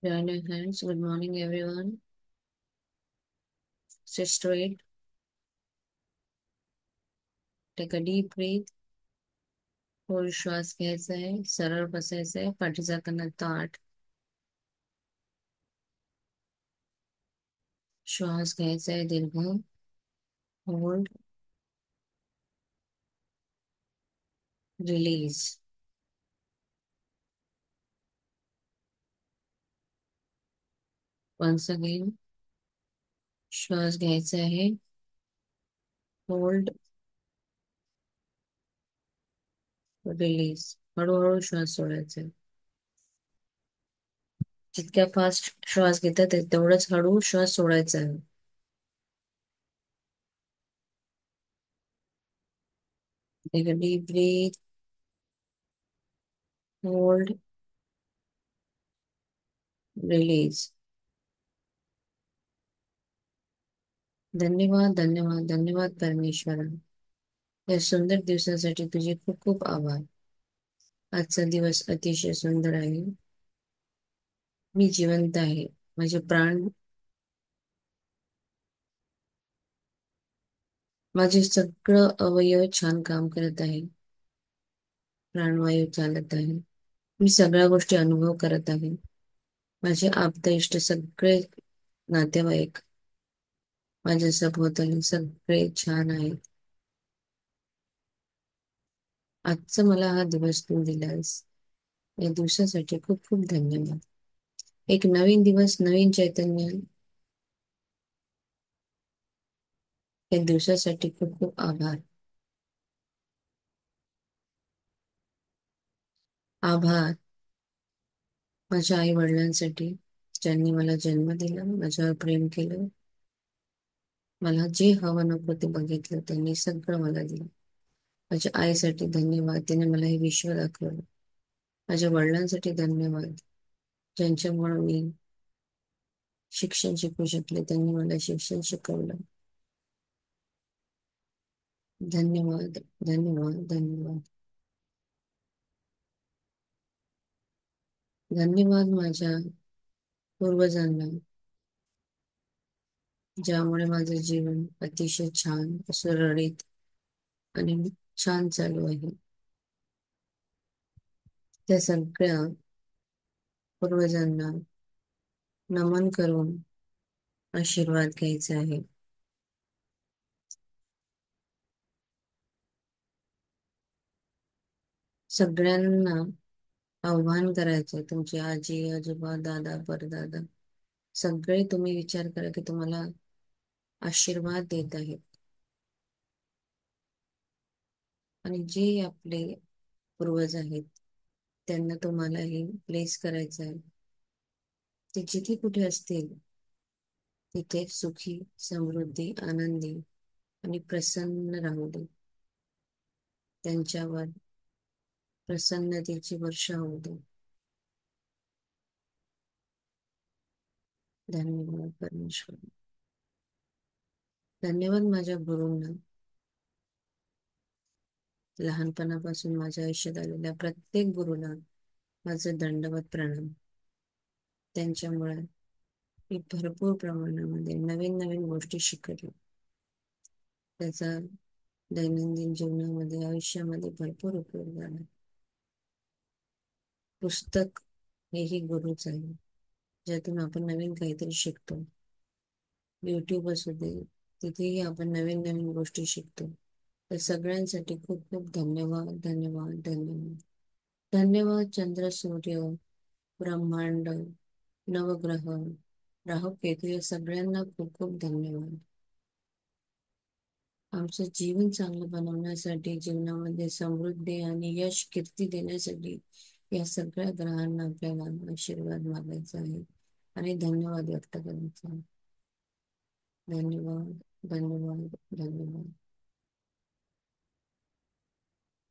Join your hands. Good morning, everyone. Sit straight. Take a deep breath. खोल श्वास घ्यायचा आहे. सरळ बसायचं आहे. पाठीचा कणा ताठ. श्वास घ्यायचा आहे दीर्घ. होल्ड. रिलीज. Once again. श्वास घ्यायचा आहे. होल्ड. रिलीज. हळूहळू श्वास सोडायचा आहे. जितक्या फास्ट श्वास घेतात तेवढंच हळू श्वास सोडायचा आहे. Take a deep breath. Hold. Release. धन्यवाद, धन्यवाद, धन्यवाद परमेश्वरा. या सुंदर दिवसासाठी तुझे खूप खूप आभार. आजचा दिवस अतिशय सुंदर आहे. मी जिवंत आहे. माझे प्राण, माझे सगळं अवयव छान काम करत आहे. प्राणवायू चालत आहे. मी सगळ्या गोष्टी अनुभव करत आहे. माझे आप्त इष्ट सगळे नातेवाईक माझ्या सभोवताली सगळे छान आहेत. आजचा मला हा दिवस तू दिलास. या दिवसासाठी खूप खूप धन्यवाद. एक नवीन दिवस, नवीन चैतन्य. या दिवसासाठी खूप खूप आभार. आभार माझ्या आई वडिलांसाठी, ज्यांनी मला जन्म दिला, माझ्यावर प्रेम केलं. मला जे हवं नको ते बघितलं, त्यांनी सगळं मला दिलं. माझ्या आईसाठी धन्यवाद, तिने मला हे विश्व दाखवलं. माझ्या वडिलांसाठी धन्यवाद, ज्यांच्यामुळे मी शिक्षण शिकू शकले, त्यांनी मला शिक्षण शिकवलं. धन्यवाद, धन्यवाद, धन्यवाद. धन्यवाद माझ्या पूर्वजांना, ज्यामुळे माझं जीवन अतिशय छान, सुरळीत आणि छान चालू आहे. त्या सगळ्या पूर्वजांना नमन करून आशीर्वाद घ्यायचा आहे. सगळ्यांना आव्हान करायचं, तुमची आजी आजोबा दादा परदादा सगळे तुम्ही विचार करा की तुम्हाला आशीर्वाद देत आहेत. आणि जे आपले पूर्वज आहेत त्यांना तुम्हालाही प्लेस करायचं आहे. ते जिथे कुठे असतील तिथे सुखी, समृद्धी, आनंदी आणि प्रसन्न राहू दे. त्यांच्यावर प्रसन्नतेची वर्षा होऊ दे. धन्यवाद परमेश्वर. धन्यवाद माझ्या गुरूंना. लहानपणापासून माझ्या आयुष्यात आलेल्या प्रत्येक गुरुला माझं दंडवत प्रणाम. त्यांच्यामुळे मी भरपूर प्रमाणामध्ये नवीन नवीन गोष्टी शिकले. त्याचा दैनंदिन जीवनामध्ये, आयुष्यामध्ये भरपूर उपयोग झाला. पुस्तक हेही गुरुच आहे, ज्यातून आपण नवीन काहीतरी शिकतो. युट्यूब असू दे, तिथेही आपण नवीन नवीन गोष्टी शिकतो. तर सगळ्यांसाठी खूप खूप धन्यवाद, धन्यवाद, धन्यवाद. धन्यवाद चंद्र, सूर्य, ब्रह्मांड, नवग्रह, राहू केतू या सगळ्यांना खूप खूप धन्यवाद. आमचं जीवन चांगलं बनवण्यासाठी, जीवनामध्ये समृद्धी आणि यश कीर्ती देण्यासाठी या सगळ्या ग्रहांना आपल्याला आशीर्वाद मागायचा आहे आणि धन्यवाद व्यक्त करायचा आहे. धन्यवाद, धन्यवाद, धन्यवाद.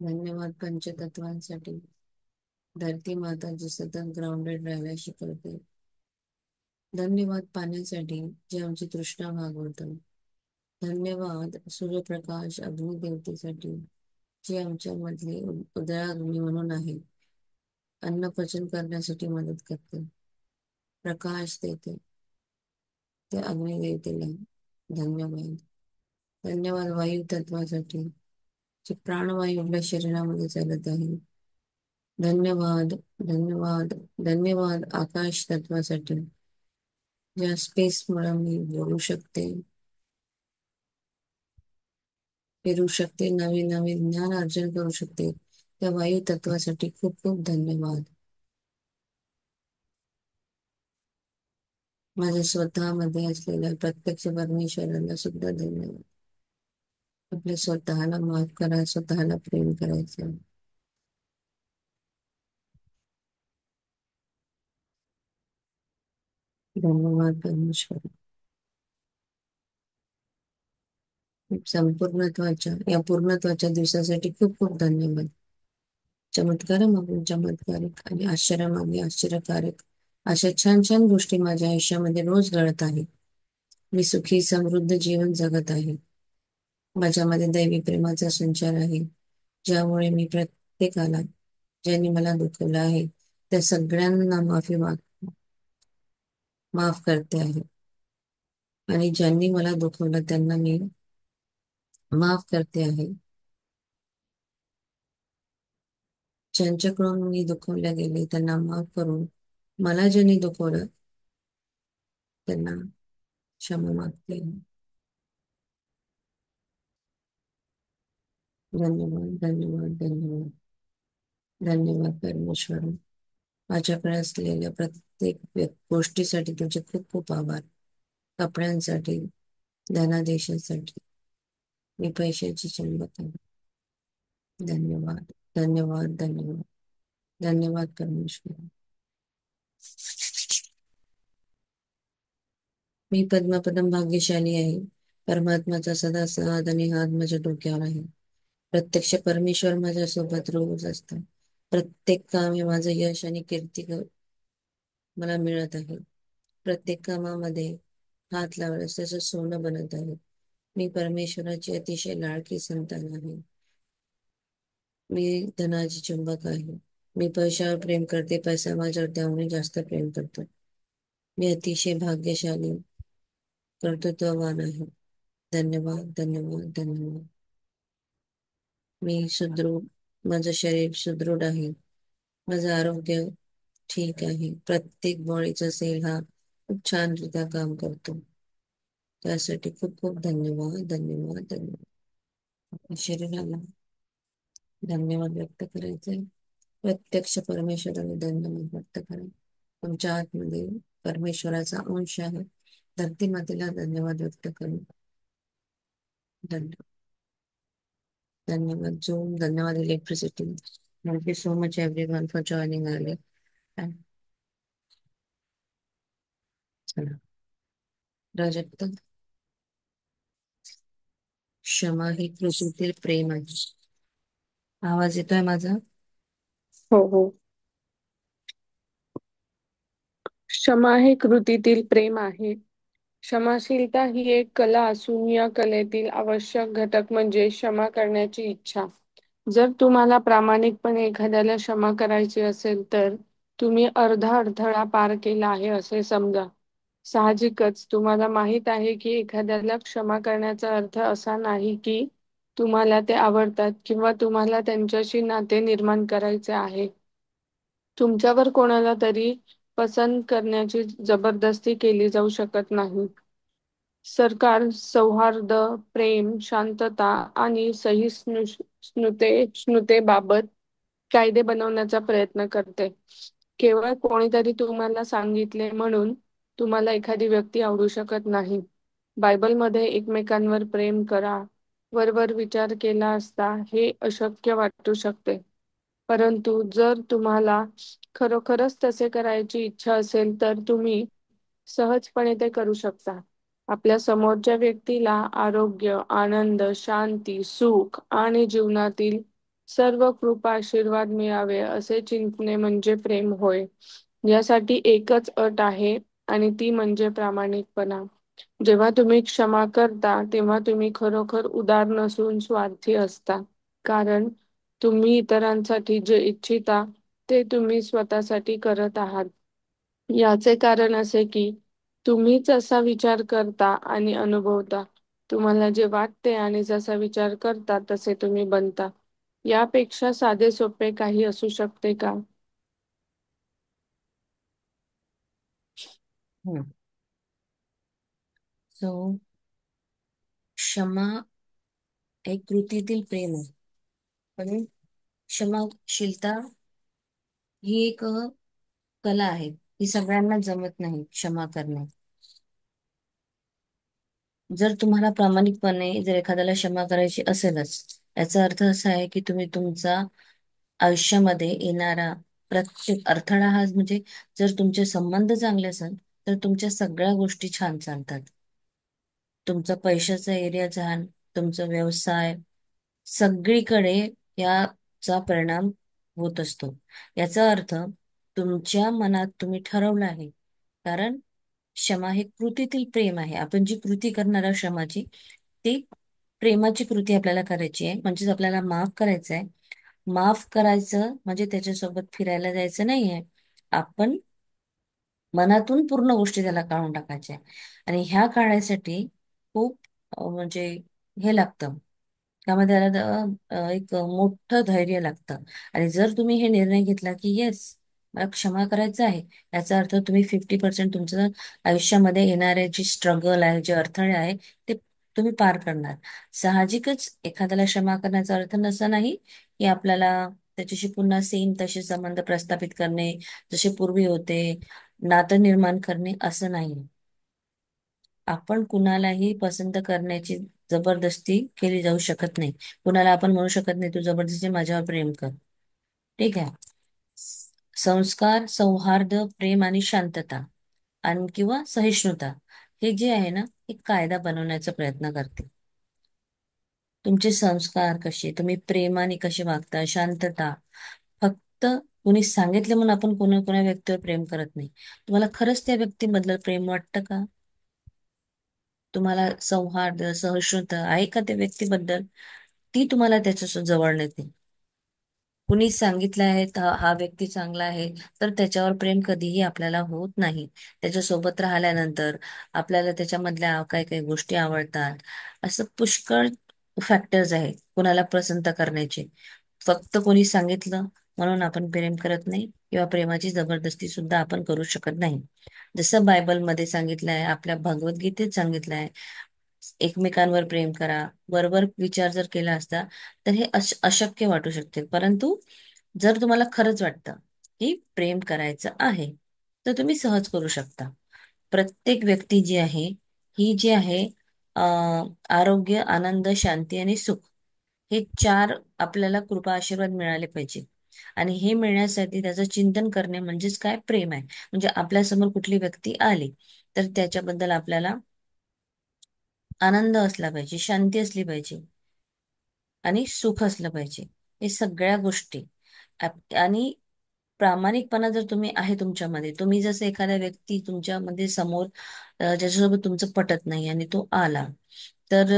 धन्यवाद पंचतत्वांसाठी. धरती माता जी सतत ग्राउंडेड राहायला शिकवते. धन्यवाद पाण्यासाठी, जे आमची तृष्णा भागवतं. धन्यवाद सूर्यप्रकाश अग्निदेवतेसाठी, जे आमच्या मधले उदयाग्नी म्हणून आहे, अन्न पचन करण्यासाठी मदत करते. प्रकाश देते ते अग्निदेवतेला धन्यवाद. धन्यवाद वायू तत्वासाठी, जे प्राणवायू आपल्या शरीरामध्ये चालत आहे. धन्यवाद, धन्यवाद, धन्यवाद आकाश तत्वासाठी, ज्या स्पेसमुळे मी बोलू शकते, फिरू शकते, नवीन नवीन ज्ञान अर्जन करू शकते. त्या वायू तत्वासाठी खूप खूप धन्यवाद. माझ्या स्वतःमध्ये असलेल्या प्रत्यक्ष परमेश्वराला सुद्धा धन्यवाद. आपल्या स्वतःला माफ करा, स्वतःला प्रेम करायचं. धन्यवाद परमेश्वर. संपूर्णत्वाच्या या पूर्णत्वाच्या दिवसासाठी खूप खूप धन्यवाद. चमत्कारामागून चमत्कारिक आणि आश्चर्यामागे आश्चर्यकारक अशा छान छान गोष्टी माझ्या आयुष्यामध्ये रोज घडत आहेत. मी सुखी समृद्ध जीवन जगत आहे. माझ्यामध्ये दैवी प्रेमाचा संचार आहे, ज्यामुळे मी प्रत्येकाला, ज्यांनी मला दुखवलं आहे, त्या सगळ्यांना माफ करते आहे. आणि ज्यांनी मला दुखवलं त्यांना मी माफ करते आहे. ज्यांच्याकडून मी दुखवल्या गेले त्यांना माफ करून मला ज्यांनी दुखवलं त्यांना क्षमा मागते. धन्यवाद, धन्यवाद, धन्यवाद, धन्यवाद परमेश्वर. माझ्याकडे असलेल्या प्रत्येक गोष्टीसाठी तुझे खूप खूप आभार. कपड्यांसाठी, धनादेशासाठी, मी पैशाची चिंता आहे. धन्यवाद, धन्यवाद, धन्यवाद, धन्यवाद परमेश्वर. मी पद्मपदम भाग्यशाली आहे. परमात्माचा सदा साथ आणि हात माझ्या डोक्यावर आहे. प्रत्यक्ष परमेश्वर माझ्या सोबत रोज असतात. प्रत्येक कामी माझं यश आणि कीर्ती मला मिळत आहे. प्रत्येक कामामध्ये हात लावल्यास त्याचं सोनं बनत आहे. मी परमेश्वराची अतिशय लाडकी संतान आहे. मी धनाची चुंबक आहे. मी पैशावर प्रेम करते, पैसा माझ्यावर त्यामुळे जास्त प्रेम करतो. मी अतिशय भाग्यशाली, कर्तृत्ववान आहे. धन्यवाद, धन्यवाद, धन्यवाद. मी सुदृढ, माझं शरीर सुदृढ आहे. माझं आरोग्य ठीक आहे. प्रत्येक बॉडीचा सेल हा खूप छानरित्या काम करतो. त्यासाठी खूप खूप धन्यवाद, धन्यवाद, धन्यवाद. शरीराला धन्यवाद व्यक्त करायचे. प्रत्यक्ष परमेश्वराला धन्यवाद व्यक्त करा. तुमच्या आतमध्ये परमेश्वराचा अंश आहे. धरती मातेला धन्यवाद व्यक्त करू. धन्यवाद, धन्यवाद झूम, धन्यवाद electricity. Thank you so much everyone for joining early. चला, प्राजक्ता. क्षमा ही कृतीतील प्रेम आहे. आवाज येतोय माझा? हो हो. क्षमा हे कृतीतील प्रेम आहे. क्षमाशीलता ही एक कला असून या कलेतील आवश्यक घटक म्हणजे क्षमा करण्याची इच्छा. जर तुम्हाला प्रामाणिकपणे एखाद्याला क्षमा करायची असेल तर तुम्ही अर्धा अडथळा पार केला आहे असे समजा. साहजिकच तुम्हाला माहित आहे की एखाद्याला क्षमा करण्याचा अर्थ असा नाही की तुम्हाला ते आवडतात किंवा तुम्हाला त्यांच्याशी नाते निर्माण करायचे आहे. तुमच्यावर कोणाला तरी पसंत करण्याची जबरदस्ती केली जाऊ शकत नाही. सरकार सौहार्द, प्रेम, शांतता आणि सहिष्णुतेबाबत कायदे बनवण्याचा प्रयत्न करते. केवळ कोणीतरी तुम्हाला सांगितले म्हणून तुम्हाला एखादी व्यक्ती आवडू शकत नाही. बायबलमध्ये एकमेकांवर प्रेम करा वरवर विचार केला असता हे अशक्य वाटू शकते. परंतु जर तुम्हाला खरोखरच तसे करायची इच्छा असेल तर तुम्ही सहजपणे ते करू शकता. आपल्या समोरच्या व्यक्तीला आरोग्य, आनंद, शांती, सुख आणि जीवनातील सर्व कृपा आशीर्वाद मिळावे असे चिंतणे म्हणजे प्रेम होय. यासाठी एकच अट आहे आणि ती म्हणजे प्रामाणिकपणा. जेव्हा तुम्ही क्षमा करता तेव्हा तुम्ही खरोखर उदार नसून स्वार्थी असता. कारण तुम्ही इतरांसाठी जे इच्छिता ते तुम्ही स्वतःसाठी करत आहात. याचे कारण असे की तुम्हीच असा विचार करता आणि अनुभवता. तुम्हाला जे वाटते आणि जसा विचार करता तसे तुम्ही बनता. यापेक्षा साधे सोपे काही असू शकते का? हम्म. सो क्षमा एक कृतीतील प्रेम आहे. पण क्षमाशीलता ही एक कला आहे. ही सगळ्यांना जमत नाही क्षमा करणे. जर तुम्हाला प्रामाणिकपणे जर एखाद्याला क्षमा करायची असेलच, याचा अर्थ असा आहे की तुम्ही तुमचा आयुष्यामध्ये येणारा प्रत्येक अडथळा हा म्हणजे जर तुमचे संबंध चांगले असेल तर तुमच्या सगळ्या गोष्टी छान चालतात. तुमचा पैशाचा एरिया छान, तुमचा व्यवसाय, सगळीकडे याचा परिणाम होत असतो. याचा अर्थ तुमच्या मनात तुम्ही ठरवलं आहे. कारण क्षमा हे कृतीतील प्रेम आहे. आपण जी कृती करणार आहोत क्षमाची, ती प्रेमाची कृती आपल्याला करायची आहे. म्हणजेच आपल्याला माफ करायचं आहे. माफ करायचं म्हणजे त्याच्यासोबत फिरायला जायचं नाहीये. आपण मनातून पूर्ण गोष्टी त्याला काढून टाकायच्या आहे. आणि ह्या काढायसाठी खूप म्हणजे हे लागतं. त्यामध्ये त्याला एक मोठं धैर्य लागतं. आणि जर तुम्ही हे निर्णय घेतला की येस, मला क्षमा करायचं आहे, याचा अर्थ तुम्ही 50% तुमचं आयुष्यामध्ये येणारे जे स्ट्रगल आहे, जे अडथळे आहे, ते तुम्ही पार करणार. साहजिकच एखाद्याला क्षमा करण्याचा अर्थ नसा नाही की आपल्याला त्याच्याशी पुन्हा सेम तसे संबंध प्रस्थापित करणे, जसे पूर्वी होते, नातं निर्माण करणे असं नाही. आपण कुणालाही पसंत करण्याची जबरदस्ती केली जाऊ शकत नाही. कुणाला आपण म्हणू शकत नाही तू जबरदस्ती माझ्यावर प्रेम कर. ठीक आहे. संस्कार, सौहार्द, प्रेम आणि शांतता आणि किंवा सहिष्णुता हे जे आहे ना, एक कायदा बनवण्याचा प्रयत्न करते. तुमचे संस्कार कसे, तुम्ही प्रेमाने कसे वागता, शांतता. फक्त कुणी सांगितलं म्हणून आपण कोणा व्यक्तीवर प्रेम करत नाही. तुम्हाला खरंच त्या व्यक्तीबद्दल प्रेम वाटतं का? तुम्हाला सौहार्द, सहिष्णुता आहे का त्या व्यक्तीबद्दल? ती तुम्हाला त्याच्या जवळ नेते. कुणी सांगितलं आहे हा व्यक्ती चांगला आहे, तर त्याच्यावर प्रेम कधीही आपल्याला होत नाही. त्याच्यासोबत राहिल्यानंतर आपल्याला त्याच्यामधल्या काही काही गोष्टी आवडतात. असं पुष्कळ फॅक्टर्स आहेत कुणाला पसंत करण्याचे. फक्त कोणी सांगितलं म्हणून आपण प्रेम करत नाही किंवा प्रेमाची जबरदस्ती सुद्धा आपण करू शकत नाही. जसं बायबलमध्ये सांगितलं आहे, आपल्या भगवद्गीतेत सांगितलं आहे, एकमेकांवर प्रेम करा. बरोबर विचार जर केला असता तर हे अशक्य वाटू शकते. परंतु जर तुम्हाला खरंच वाटतं की प्रेम करायचं आहे, तर तुम्ही सहज करू शकता. प्रत्येक व्यक्ती जी आहे, ही जी आहे, आरोग्य, आनंद, शांती आणि सुख, हे चार आपल्याला कृपा आशीर्वाद मिळाले पाहिजे. आणि हे मिळण्यासाठी त्याचं चिंतन करणे म्हणजेच काय, प्रेम आहे. म्हणजे आपल्यासमोर कुठली व्यक्ती आली तर त्याच्याबद्दल आपल्याला आनंद असला पाहिजे, शांती असली पाहिजे आणि सुख असलं पाहिजे. हे सगळ्या गोष्टी आणि प्रामाणिकपणा जर तुम्ही आहे तुमच्यामध्ये, तुम्ही जसं एखाद्या व्यक्ती तुमच्यामध्ये समोर ज्याच्यासोबत तुमचं पटत नाही आणि तो आला तर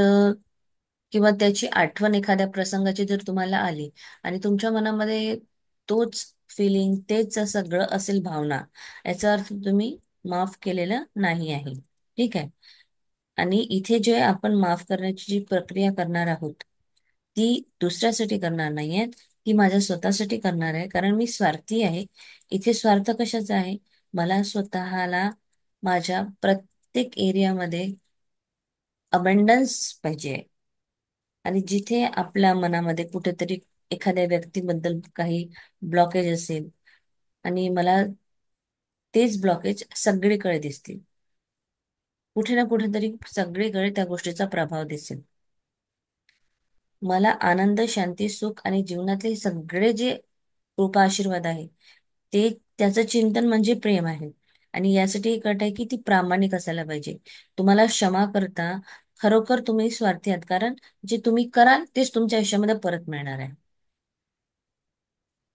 किंवा त्याची आठवण एखाद्या प्रसंगाची जर तुम्हाला आली आणि तुमच्या मनामध्ये तोच फिलिंग, तेच सगळं असेल भावना, याचा अर्थ तुम्ही माफ केलेलं नाही आहे. ठीक आहे. आणि इथे जे आपण माफ करण्याची जी प्रक्रिया करणार आहोत, ती दुसऱ्यासाठी करणार नाहीये, ती माझ्या स्वतःसाठी करणार आहे. कारण मी स्वार्थी आहे. इथे स्वार्थ कशाचा आहे? मला स्वतःला माझ्या प्रत्येक एरियामध्ये अबंडन्स पाहिजे. आणि जिथे आपल्या मनामध्ये कुठेतरी एखाद्या व्यक्तीबद्दल काही ब्लॉकेज असेल आणि मला तेच ब्लॉकेज सगळीकडे दिसतील, कुठे ना कुठेतरी सगळीकडे त्या गोष्टीचा प्रभाव दिसेल, मला आनंद, शांती, सुख आणि जीवनातले सगळे जे कृपा आशीर्वाद आहे, ते त्याचं चिंतन म्हणजे प्रेम आहे. आणि यासाठी एक अट आहे की ती प्रामाणिक असायला पाहिजे. तुम्हाला क्षमा करता खरोखर तुम्ही स्वार्थी आहात. कारण जे तुम्ही कराल तेच तुमच्या आयुष्यामध्ये परत मिळणार आहे.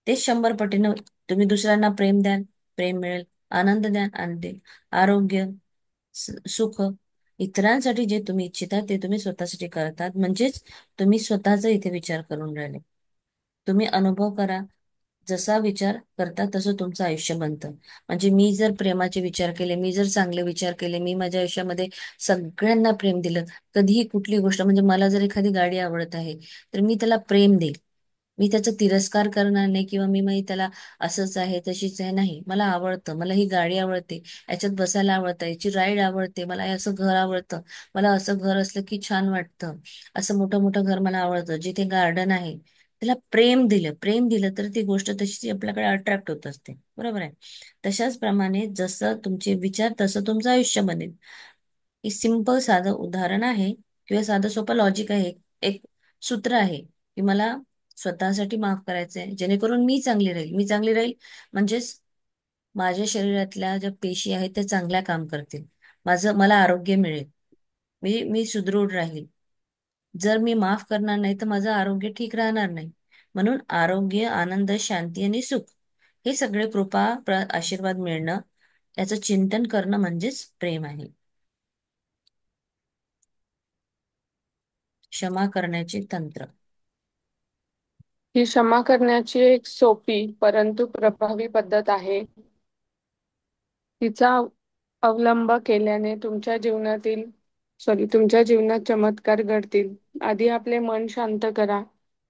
तेच 100 पटीनं तुम्ही दुसऱ्यांना प्रेम द्याल, प्रेम मिळेल. आनंद द्याल, आनंद येईल. आरोग्य, सुख, इतरांसाठी जे तुम्ही इच्छिता ते तुम्ही स्वतःसाठी करतात. म्हणजेच तुम्ही स्वतःचा इथे विचार करून राहिले. तुम्ही अनुभव करा. जसा विचार करता तसं तुमचं आयुष्य बनतं. म्हणजे मी जर प्रेमाचे विचार केले, मी जर चांगले विचार केले, मी माझ्या आयुष्यामध्ये सगळ्यांना प्रेम दिलं, कधीही कुठली गोष्ट, म्हणजे मला जर एखादी गाडी आवडत आहे तर मी त्याला प्रेम देईल. मी त्याचा तिरस्कार करणार नाही किंवा मी त्याला असंच आहे तशीच आहे, नाही. मला आवडतं, मला ही गाडी आवडते, याच्यात बसायला आवडतं, याची राईड आवडते, मला हे असं घर आवडतं, मला असं घर असलं की छान वाटतं, असं मोठं मोठं घर मला आवडतं जिथे गार्डन आहे. त्याला प्रेम दिलं तर ती गोष्ट तशी आपल्याकडे अट्रॅक्ट होत असते, बरोबर आहे. तशाच प्रमाणे जसं तुमचे विचार तसं तुमचं आयुष्य बनेल. हे सिंपल साधं उदाहरण आहे किंवा साधं सोपं लॉजिक आहे. एक सूत्र आहे की मला स्वतःसाठी माफ करायचंय जेणेकरून मी चांगली राहील म्हणजेच माझ्या शरीरातल्या ज्या पेशी आहेत त्या चांगल्या काम करतील. मला आरोग्य मिळेल. मी सुदृढ राहील. जर मी माफ करणार नाही तर माझं आरोग्य ठीक राहणार नाही. म्हणून आरोग्य, आनंद, शांती आणि सुख हे सगळे आशीर्वाद मिळणं, याचं चिंतन करणं म्हणजेच प्रेम आहे. क्षमा करण्याचे तंत्र. ही क्षमा करण्याची एक सोपी परंतु प्रभावी पद्धत आहे. तिचा अवलंब केल्याने तुमच्या जीवनात चमत्कार घडतील. आधी आपले मन शांत करा,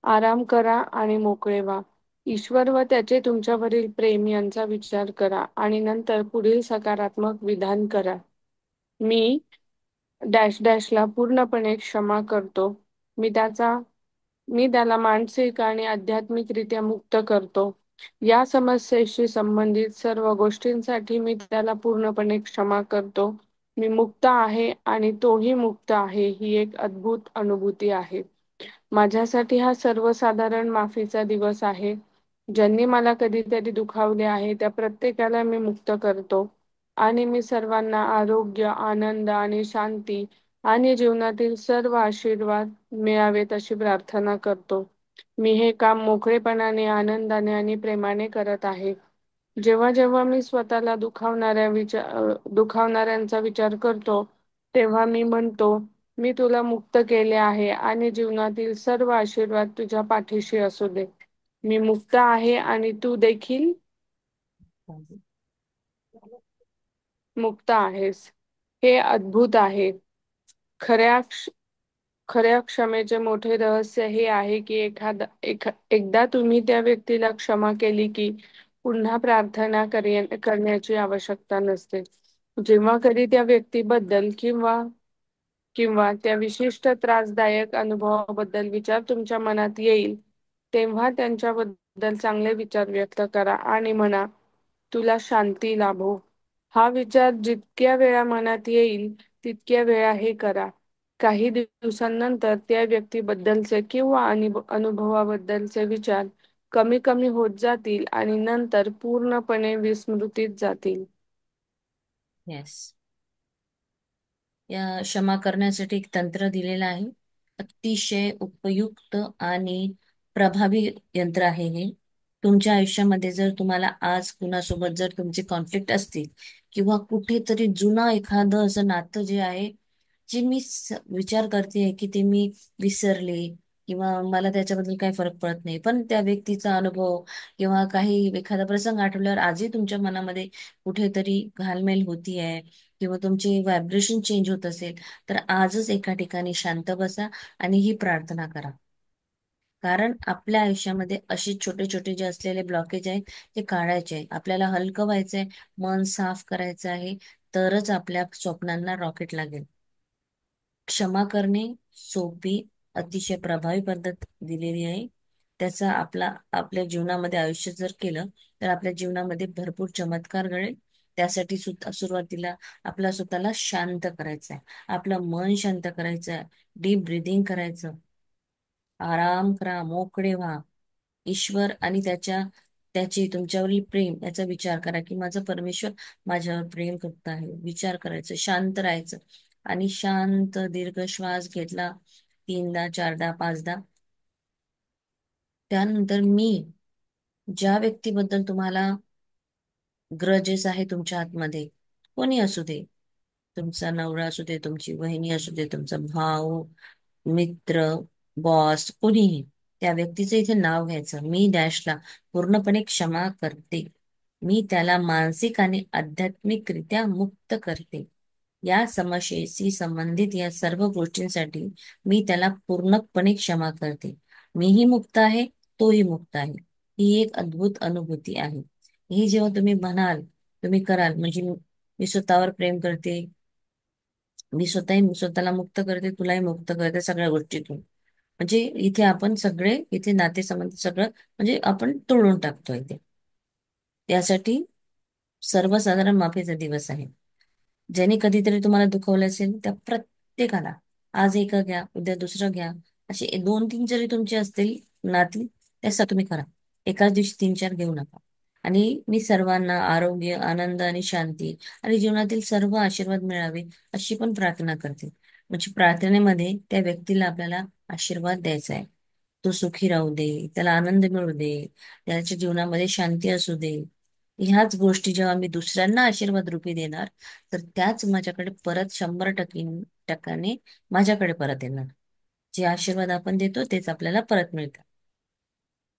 आराम करा आणि मोकळे व्हा. ईश्वर व त्याचे तुमच्यावरील प्रेम यांचा विचार करा आणि नंतर पुढील सकारात्मक विधान करा. मी डॅश डॅशला पूर्णपणे क्षमा करतो. मी त्याचा मी त्याला मानसिक आणि आध्यात्मिकरित्या मुक्त करतो. या समस्येशी संबंधित सर्व गोष्टींसाठी मी त्याला पूर्णपणे क्षमा करतो. मी मुक्त आहे आणि तोही मुक्त आहे. ही एक अद्भुत अनुभूती आहे. माझ्यासाठी हा सर्वसाधारण माफीचा दिवस आहे. ज्यांनी मला कधीतरी दुखावले आहे त्या प्रत्येकाला मी मुक्त करतो आणि मी सर्वांना आरोग्य, आनंद आणि शांती आणि जीवनातील सर्व आशीर्वाद मिळावेत अशी प्रार्थना करतो. मी हे काम मोकळेपणाने, आनंदाने आणि प्रेमाने करत आहे. जेव्हा जेव्हा मी स्वतःला दुखावणाऱ्यांचा विचार करतो, तेव्हा मी म्हणतो, मी तुला मुक्त केले आहे आणि जीवनातील सर्व आशीर्वाद तुझ्या पाठीशी असू दे. मी मुक्त आहे आणि तू देखील मुक्त आहेस. हे अद्भुत आहे. खऱ्या क्ष- खऱ्या क्षमेचे मोठे रहस्य हे आहे की एकदा तुम्ही त्या व्यक्तीला क्षमा केली की पुन्हा करण्याची आवश्यकता नसते. जेव्हा कधी त्या व्यक्तीबद्दल किंवा किंवा त्या विशिष्ट त्रासदायक अनुभवाबद्दल विचार तुमच्या मनात येईल, तेव्हा त्यांच्याबद्दल चांगले विचार व्यक्त करा आणि म्हणा, तुला शांती लाभो. हा विचार जितक्या वेळा मनात येईल, तितक्या वेळा हे करा. काही दिवसांनंतर त्या व्यक्तीबद्दलचे किंवा अनुभवाबद्दलचे विचार कमी कमी होत जातील आणि नंतर पूर्णपणे विस्मृतीत जातील. येस. या क्षमा करण्यासाठी एक तंत्र दिलेलं आहे. अतिशय उपयुक्त आणि प्रभावी यंत्र आहे हे. तुमच्या आयुष्यामध्ये जर तुम्हाला आज कुणासोबत जर तुमचे कॉन्फ्लिक्ट असतील किंवा कुठेतरी जुनं एखादं असं नातं जे आहे, जे विचार करते की ते मी विसरले किंवा मला त्याच्याबद्दल काही फरक पडत नाही, पण त्या व्यक्तीचा अनुभव किंवा काही एखादा प्रसंग आठवल्यावर आजही तुमच्या मनामध्ये कुठेतरी घालमेल होती आहे किंवा तुमचे व्हायब्रेशन चेंज होत असेल, तर आजच एका ठिकाणी शांत बसा आणि ही प्रार्थना करा. कारण आपल्या आयुष्यामध्ये असे छोटे छोटे जे असलेले ब्लॉकेज आहेत ते काढायचे आहे, आपल्याला हलकं व्हायचंय, मन साफ करायचं आहे, तरच आपल्या स्वप्नांना रॉकेट लागेल. क्षमा करणे सोपी, अतिशय प्रभावी पद्धत दिलेली आहे. त्याचा आपल्या जीवनामध्ये आयुष्य जर केलं तर आपल्या जीवनामध्ये भरपूर चमत्कार घडेल. त्यासाठी सुद्धा सुरुवातीला आपला स्वतःला शांत करायचं आहे, आपलं मन शांत करायचं आहे, डीप ब्रिदिंग करायचं, आराम करा, मोकळे व्हा. ईश्वर आणि त्याची तुमच्यावरील प्रेम याचा विचार करा की माझं परमेश्वर माझ्यावर प्रेम करत आहे. विचार करायचं, शांत राहायचं आणि शांत दीर्घ श्वास घेतला, 3दा 4दा 5दा. त्यानंतर ज्या व्यक्तीबद्दल तुम्हाला ग्रजेस आहे तुमच्या आतमध्ये, कोणी असू दे, तुमचा नवरा असू दे, तुमची बहिणी असू दे, तुमचा भाऊ, मित्र, बॉस, कोणीही, त्या व्यक्तीचं इथे नाव घ्यायचं. मी डॅशला पूर्णपणे क्षमा करते. मी त्याला मानसिक आणि आध्यात्मिकरित्या मुक्त करते. या समस्येशी संबंधित या सर्व गोष्टींसाठी मी त्याला पूर्णपणे क्षमा करते. मीही मुक्त आहे, तोही मुक्त आहे. ही एक अद्भुत अनुभूती आहे. ही जेव्हा तुम्ही म्हणाल, तुम्ही कराल, म्हणजे मी स्वतःवर प्रेम करते, मी स्वतःला मुक्त करते, तुलाही मुक्त करते सगळ्या गोष्टीतून. म्हणजे इथे आपण सगळे, इथे नातेसंबंध सगळं म्हणजे आपण तोडून टाकतोय ते. यासाठी सर्वसाधारण माफीचा दिवस आहे. ज्याने कधीतरी तुम्हाला दुखवलं असेल त्या प्रत्येकाला आज एक घ्या, उद्या दुसरं घ्या. असे दोन तीन जरी तुमचे असतील नाती, त्याचा तुम्ही करा. एकाच दिवशी तीन चार घेऊ नका. आणि मी सर्वांना आरोग्य, आनंद आणि शांती आणि जीवनातील सर्व आशीर्वाद मिळावे अशी पण प्रार्थना करते. म्हणजे प्रार्थनेमध्ये त्या व्यक्तीला आपल्याला आशीर्वाद द्यायचा आहे. तो सुखी राहू दे, त्याला आनंद मिळू दे, त्याच्या जीवनामध्ये शांती असू दे. ह्याच गोष्टी जेव्हा मी दुसऱ्यांना आशीर्वाद रूपी देणार, तर त्याच माझ्याकडे परत 100% माझ्याकडे परत येणार. जे आशीर्वाद आपण देतो तेच आपल्याला परत मिळतात.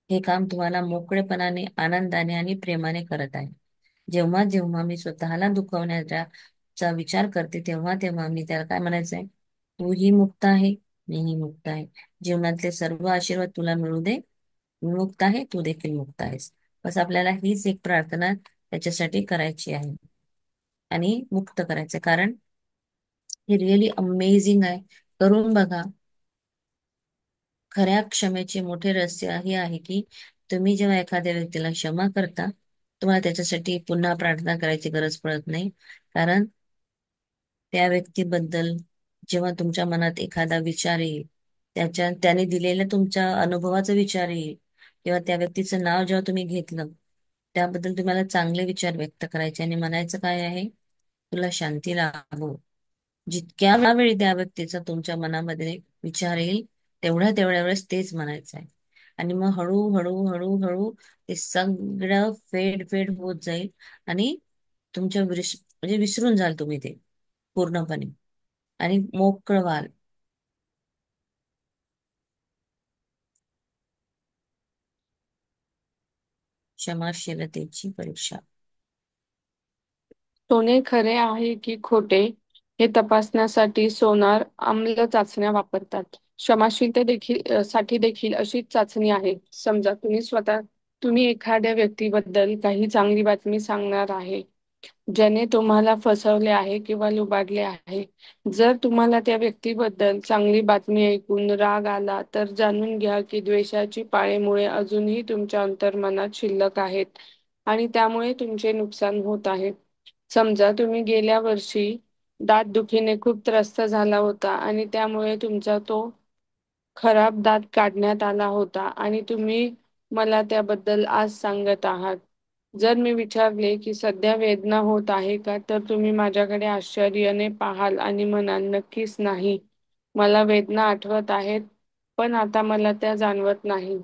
हे काम तुम्हाला मोकळेपणाने, आनंदाने आणि प्रेमाने करत आहे. जेव्हा जेव्हा मी स्वतःला दुखवण्याचा विचार करते, तेव्हा तेव्हा मी त्याला काय म्हणायचंय? तूही मुक्त आहे, मीही मुक्त आहे. जीवनातले सर्व आशीर्वाद तुला मिळू दे. मी मुक्त आहे, तू देखील मुक्त आहेस. बस आपल्याला हीच एक प्रार्थना त्याच्यासाठी करायची आहे आणि मुक्त करायचं, कारण हे रिअली अमेझिंग आहे. करून बघा. खऱ्या क्षमेचे मोठे रहस्य हे आहे की तुम्ही जेव्हा एखाद्या व्यक्तीला क्षमा करता, तुम्हाला त्याच्यासाठी पुन्हा प्रार्थना करायची गरज पडत नाही. कारण त्या व्यक्तीबद्दल जेव्हा तुमच्या मनात एखादा विचार येईल, त्याने दिलेल्या तुमच्या अनुभवाचा विचार येईल, किंवा त्या व्यक्तीचं नाव जेव्हा तुम्ही घेतलं, त्याबद्दल तुम्हाला चांगले विचार व्यक्त करायचे आणि म्हणायचं काय आहे? तुला शांती लाभो. जितक्या वेळी त्या व्यक्तीचा तुमच्या मनामध्ये विचार येईल, तेवढ्या वेळेस तेच म्हणायचं आहे. आणि मग हळू ते सगळं फेड फेड होत जाईल आणि म्हणजे विसरून जाल तुम्ही ते पूर्णपणे आणि मोकळं व्हाल. क्षमाशीलतेची परीक्षा. सोने खरे आहे की खोटे हे तपासण्यासाठी सोनार आम्ल चाचण्या वापरतात. क्षमाशीलते देखील साठी देखील अशीच चाचणी आहे. समजा तुम्ही एखाद्या व्यक्तीबद्दल काही चांगली बातमी सांगणार आहे, ज्याने तुम्हाला फसवले आहे किंवा लुबाडले आहे. जर तुम्हाला त्या व्यक्तीबद्दल चांगली बातमी ऐकून राग आला, तर जाणून घ्या की द्वेषाची पाळेमुळे अजूनही तुमच्या अंतर्मनात शिल्लक आहेत आणि त्यामुळे तुमचे नुकसान होत आहे. समजा तुम्ही गेल्या वर्षी दातदुखीने खूप त्रस्त झाला होता आणि त्यामुळे तुमचा तो खराब दात काढण्यात आला होता आणि तुम्ही मला त्याबद्दल आज सांगत आहात. जर मी विचारले की सध्या वेदना होत आहे का, तर तुम्ही माझ्याकडे आश्चर्याने पाहाल आणि म्हणाल, नक्कीच नाही. मला वेदना आठवत आहेत, पण आता मला त्या जाणवत नाही.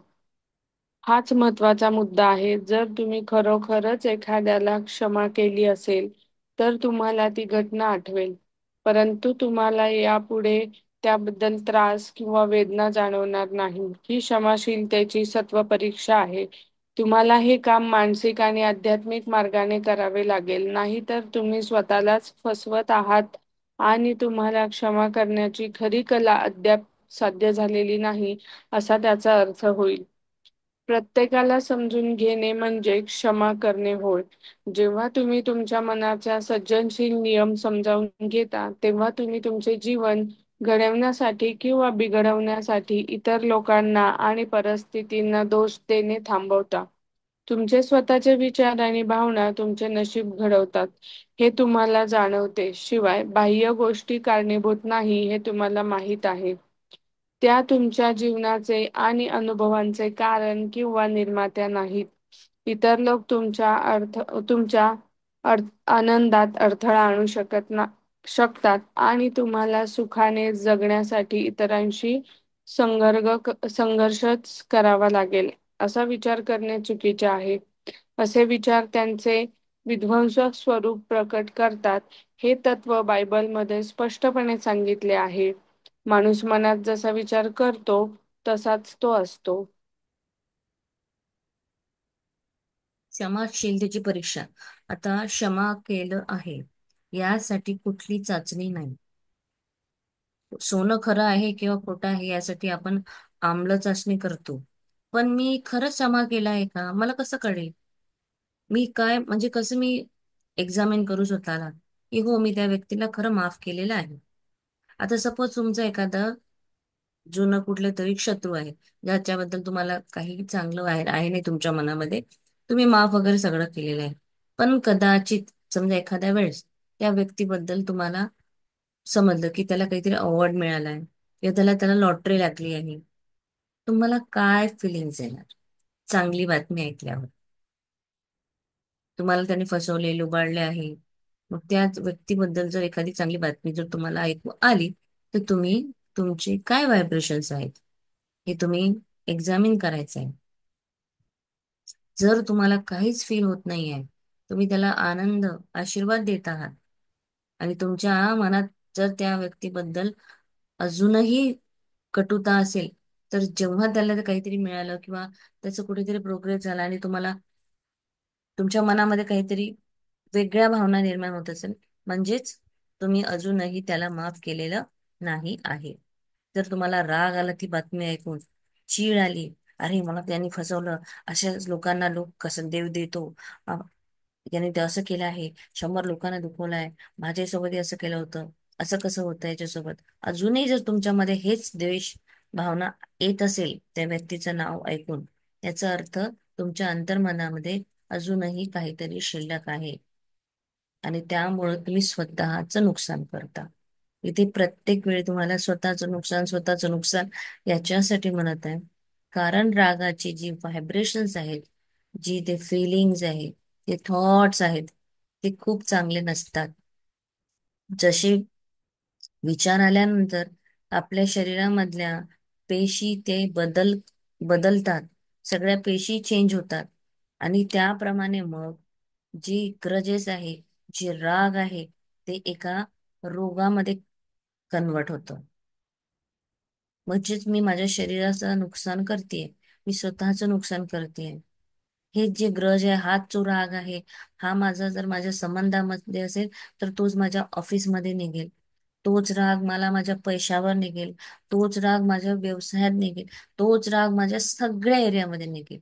हाच महत्वाचा मुद्दा आहे. जर तुम्ही खरोखरच एखाद्याला क्षमा केली असेल, तर तुम्हाला ती घटना आठवेल. परंतु तुम्हाला यापुढे त्याबद्दल त्रास किंवा वेदना जाणवणार नाही. ही क्षमाशीलतेची सत्वपरीक्षा आहे. तुम्हाला हे काम मानसिक आणि आध्यात्मिक मार्गाने करावे लागेल, नाहीतर तुम्ही स्वतःलाच फसवत आहात आणि तुम्हाला क्षमा करण्याची खरी कला अद्याप साध्य झालेली नाही, असा त्याचा अर्थ होईल. प्रत्येकाला समजून घेणे म्हणजे क्षमा करणे होय. जेव्हा तुम्ही तुमच्या मनाचा सज्जनशील नियम समजावून घेता, तेव्हा तुम्ही तुमचे जीवन घडवण्यासाठी किंवा बिघडवण्यासाठी इतर लोकांना आणि परिस्थितींना दोष देणे थांबवता. तुमचे स्वतःचे विचार आणि भावना तुमचे नशीब घडवतात हे तुम्हाला जाणवते. शिवाय बाह्य गोष्टी कारणीभूत नाही हे तुम्हाला माहीत आहे. त्या तुमच्या जीवनाचे आणि अनुभवांचे कारण किंवा निर्मात्या नाहीत. इतर लोक तुमच्या आनंदात अडथळा आणू शकतात आणि तुम्हाला सुखाने जगण्यासाठी इतरांशी संघर्षच करावा लागेल असा विचार करणे चुकीचे आहे. असे विचार त्यांचे विध्वंसक स्वरूप प्रकट करतात. हे तत्व बायबलमध्ये स्पष्टपणे सांगितले आहे. माणूस मनात जसा विचार करतो तसाच तो असतो. क्षमाशीलतेची परीक्षा. आता क्षमा केलं आहे यासाठी कुठली चाचणी नाही. सोनं खरं आहे किंवा खोटं आहे यासाठी आपण आम्ल चाचणी करतो. पण मी खरंच क्षमा केला आहे का, मला कसं कळेल? मी काय म्हणजे कसं मी एक्झामिन करू स्वतःला की हो मी त्या व्यक्तीला खरं माफ केलेलं आहे. आता सपोज तुमचं एखादं जुनं कुठले तरी शत्रू आहे, ज्याच्याबद्दल तुम्हाला काही चांगलं आहे नाही तुमच्या मनामध्ये, तुम्ही माफ वगैरे सगळं केलेलं आहे. पण कदाचित समजा एखाद्या वेळेस त्या व्यक्तीबद्दल तुम्हाला समजलं की त्याला काहीतरी अवॉर्ड मिळाला आहे किंवा त्याला त्याला लॉटरी लागली आहे. तुम्हाला काय फिलिंग्स येणार चांगली बातमी ऐकल्यावर? तुम्हाला त्याने फसवले लुबाडले आहे. मग त्याच व्यक्तीबद्दल जर एखादी चांगली बातमी जर तुम्हाला ऐकू आली, तर तुम्ही तुमचे काय व्हायब्रेशन्स आहेत हे तुम्ही एक्झामिन करायचं आहे. जर तुम्हाला काहीच फील होत नाहीये, तुम्ही त्याला आनंद आशीर्वाद देत आहात आणि तुमच्या मनात जर त्या व्यक्तीबद्दल अजूनही कटुता असेल, तर जेव्हा त्याला ते काहीतरी मिळालं किंवा त्याचं कुठेतरी प्रोग्रेस झाला आणि तुम्हाला तुमच्या मनामध्ये काहीतरी वेगळ्या भावना निर्माण होत असेल, म्हणजेच तुम्ही अजूनही त्याला माफ केलेलं नाही आहे. जर तुम्हाला राग आला ती बातमी ऐकून, चीड आली, अरे मला त्यांनी फसवलं, अशाच लोकांना लोक कसं देव देतो, अ, याने ते असं केलं आहे, 100 लोकांना दुखवलं आहे, माझ्यासोबतही असं केलं होतं, असं कसं होतं याच्यासोबत, अजूनही जर तुमच्यामध्ये हेच द्वेष भावना येत असेल त्या व्यक्तीचं नाव ऐकून, याचा अर्थ तुमच्या अंतर्मनामध्ये अजूनही काहीतरी शिल्लक आहे आणि त्यामुळे तुम्ही स्वतःचं नुकसान करता. इथे प्रत्येक वेळी तुम्हाला स्वतःचं नुकसान याच्यासाठी म्हणत आहे, कारण रागाची जी व्हायब्रेशन्स आहेत, जी ते फिलिंग्स आहेत, ते थॉट्स आहेत, ते खूप चांगले नसतात. जसे विचार आल्यानंतर आपल्या शरीरामधल्या पेशी ते बदलतात, सगळ्या पेशी चेंज होतात आणि त्याप्रमाणे मग जी ग्रजेस आहे, जे राग आहे, ते एका रोगामध्ये कन्वर्ट होतं. म्हणजेच मी माझ्या शरीराचं नुकसान करतेय, मी स्वतःचं नुकसान करतेय. हे जे ग्रज आहे, हाच जो राग आहे, हा माझा जर माझ्या संबंधामध्ये असेल, तर तोच माझ्या ऑफिसमध्ये निघेल, तोच राग मला माझ्या पैशावर निघेल, तोच राग माझ्या व्यवसायात निघेल, तोच राग माझ्या सगळ्या एरियामध्ये निघेल.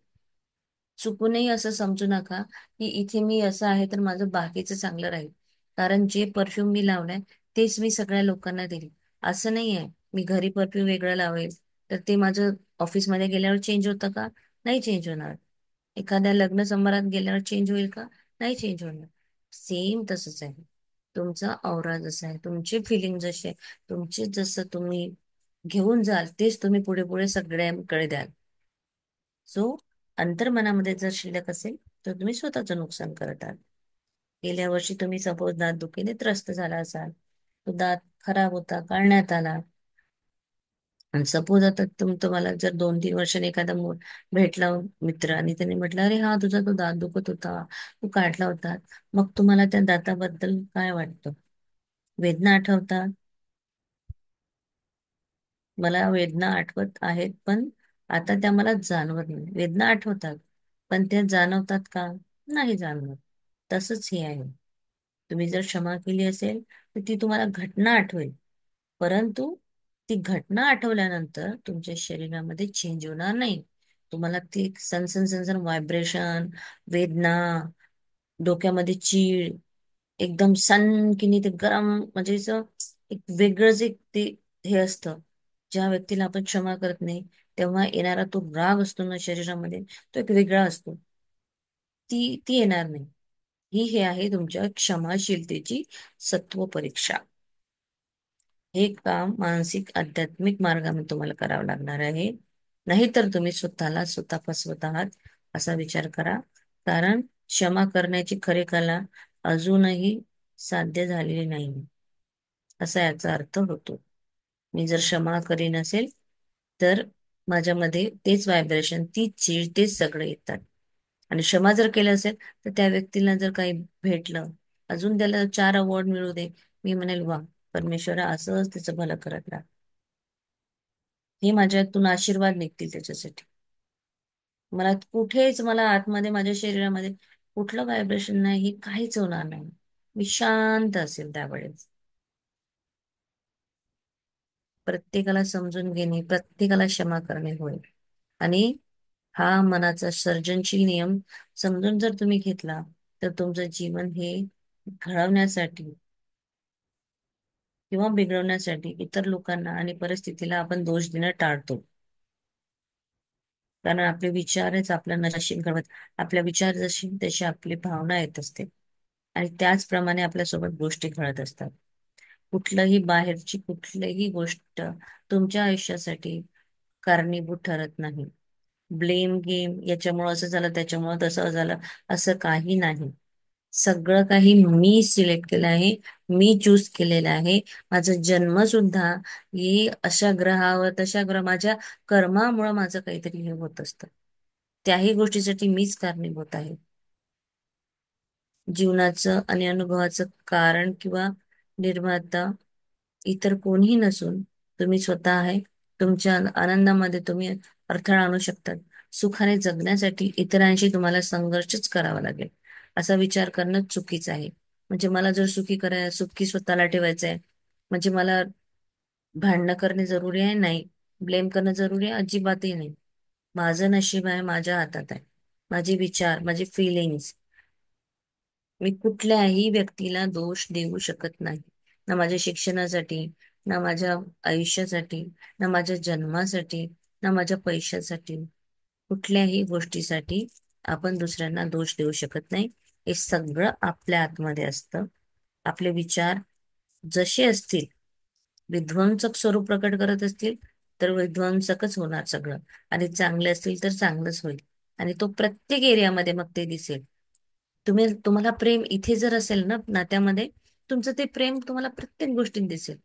चुकूनही असं समजू नका की इथे मी असं आहे तर माझं बाकीचं चांगलं राहील, कारण जे परफ्यूम मी लावलंय तेच मी सगळ्या लोकांना देईल असं नाही आहे. मी घरी परफ्यूम वेगळं लावेल तर ते माझं ऑफिसमध्ये गेल्यावर चेंज होतं का? नाही चेंज होणार. एखाद्या लग्न समारंभात गेल्यावर चेंज होईल का? नाही चेंज होणार. सेम तसंच आहे. तुमचा ऑरा जसा आहे, तुमची फिलिंग जशी आहे, तुमचे जसं तुम्ही घेऊन जाल तेच तुम्ही पुढे पुढे सगळ्यांकडे द्याल. सो अंतर्मनामध्ये जर शिल्लक असेल तर तुम्ही स्वतःचं नुकसान करत आहात. गेल्या वर्षी तुम्ही सपोज दातदुखीने त्रस्त झाला असाल, तो दात खराब होता, काढण्यात आला, आणि सपोज आता तुम्हाला जर 2-3 वर्षांनी एखादा भेटला मित्र आणि त्याने म्हटलं अरे हा तुझा तो दात दुखत होता, तू काढला होता, मग तुम्हाला त्या दाताबद्दल काय वाटतं? वेदना आठवतात? मला वेदना आठवत आहेत, पण आता त्या मला जाणवत नाही. वेदना आठवतात पण त्या जाणवतात का? नाही जाणवत. तसंच हे आहे. तुम्ही जर क्षमा केली असेल तर ती तुम्हाला घटना आठवेल, परंतु ती घटना आठवल्यानंतर तुमच्या शरीरामध्ये चेंज होणार नाही. तुम्हाला ती सनसन सनसन व्हायब्रेशन, वेदना, डोक्यामध्ये चीळ, एकदम सनकिनी ते गरम, म्हणजे असं एक वेगळंच एक ते हे असतं. ज्या व्यक्तीला आपण क्षमा करत नाही तेव्हा येणारा तो राग असतो ना शरीरामध्ये, तो एक वेगळा असतो. ती ती येणार नाही. हे आहे तुमच्या क्षमाशीलतेची सत्व परीक्षा. हे काम मानसिक आध्यात्मिक मार्गाने तुम्हाला करावं लागणार आहे. नाहीतर तुम्ही स्वतःला स्वतः फसवत आहात असा विचार करा. कारण क्षमा करण्याची खरी कला अजूनही साध्य झालेली नाही असा याचा अर्थ होतो. मी जर क्षमा करीन असेल तर माझ्यामध्ये तेच व्हायब्रेशन, तीच चीज, तेच सगळं येतात. आणि क्षमा जर केलं असेल तर त्या व्यक्तीला जर काही भेटलं, अजून त्याला 4 अवॉर्ड मिळू दे, मी म्हणेल वा, परमेश्वरा असंच त्याचं भलं करत राहा. हे माझ्यातून आशीर्वाद निघतील त्याच्यासाठी. मला कुठेच, मला आतमध्ये माझ्या शरीरामध्ये कुठलं व्हायब्रेशन नाही, काहीच होणार नाही. मी शांत असेल त्यावेळेस. प्रत्येकाला समजून घेणे, प्रत्येकाला क्षमा करणे होईल. आणि हा मनाचा सर्जनशील नियम समजून जर तुम्ही घेतला, तर तुमचं जीवन हे घडवण्यासाठी किंवा बिघडवण्यासाठी इतर लोकांना आणि परिस्थितीला आपण दोष देणं टाळतो. कारण आपले विचारच आपलं नशीब घडवत. आपल्या विचार जशी तशी आपली भावना येत असते, आणि त्याचप्रमाणे आपल्यासोबत गोष्टी घडत असतात. कुठलंही बाहेरची कुठलीही गोष्ट तुमच्या आयुष्यासाठी कारणीभूत ठरत नाही. ब्लेम गेम, याच्यामुळं असं झालं, त्याच्यामुळं तसं झालं, असं काही नाही. सगळं काही मी सिलेक्ट केलं आहे, मी चूज केलेलं आहे. माझा जन्म सुद्धा हे अशा ग्रहावर तशा ग्रह, माझ्या कर्मामुळे माझं काहीतरी हे होत असतं. त्याही गोष्टीसाठी मीच कारणीभूत आहे. जीवनाचं आणि अनुभवाचं कारण किंवा निर्माता इतर कोणीही नसून तुम्ही स्वतः आहे. तुमच्या आनंदामध्ये तुम्ही अडथळा आणू शकतात. सुखाने जगण्यासाठी इतरांशी तुम्हाला संघर्षच करावा लागेल, असा विचार करणं चुकीचं आहे. म्हणजे मला जर सुखी स्वतःला ठेवायचं आहे, म्हणजे मला भांडणं करणे जरुरी आहे? नाही. ब्लेम करणं जरुरी आहे? अजिबातही नाही. माझं नशीब आहे, माझ्या हातात आहे. माझे विचार, माझे फिलिंग्स, मी कुठल्याही व्यक्तीला दोष देऊ शकत नाही. ना माझ्या शिक्षणासाठी, ना माझ्या आयुष्यासाठी, ना माझ्या जन्मासाठी, ना माझ्या पैशासाठी. कुठल्याही गोष्टीसाठी आपण दुसऱ्यांना दोष देऊ शकत नाही. हे सगळं आपल्या आतमध्ये असतं. आपले विचार जसे असतील, विध्वंसक स्वरूप प्रकट करत असतील, तर विध्वंसकच होणार सगळं. आणि चांगले असतील तर चांगलंच होईल. आणि तो प्रत्येक एरियामध्ये मग ते दिसेल. तुम्हाला प्रेम इथे जर असेल ना नात्यामध्ये, तुमचं ते प्रेम तुम्हाला प्रत्येक गोष्टीत दिसेल.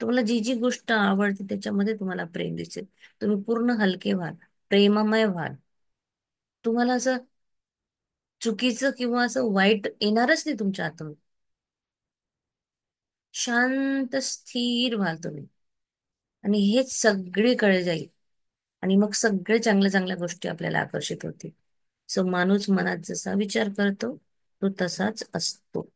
तुम्हाला जी जी गोष्ट आवडते त्याच्यामध्ये तुम्हाला प्रेम दिसेल. तुम्ही पूर्ण हलके व्हाल, प्रेममय व्हाल. तुम्हाला असं चुकीचं किंवा असं वाईट येणारच नाही तुमच्या हातून. शांत स्थिर व्हाल तुम्ही, आणि हेच सगळीकडे जाईल. आणि मग सगळे चांगल्या चांगल्या गोष्टी आपल्याला आकर्षित होतील. सो माणूस मनात जसा विचार करतो, तो तसाच असतो.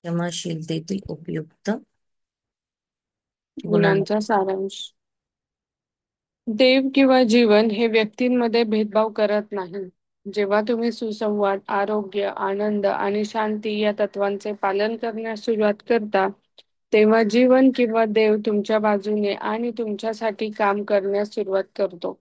क्षमाशीलतेतील उपयुक्त गुणांना. गुणांचा सारांश. देव किंवा जीवन हे व्यक्तींमध्ये भेदभाव करत नाही. जेव्हा तुम्ही सुसंवाद, आरोग्य, आनंद आणि शांती या तत्वांचे पालन करण्यास सुरुवात करता, तेव्हा जीवन किंवा देव तुमच्या बाजूने आणि तुमच्यासाठी काम करण्यास सुरुवात करतो.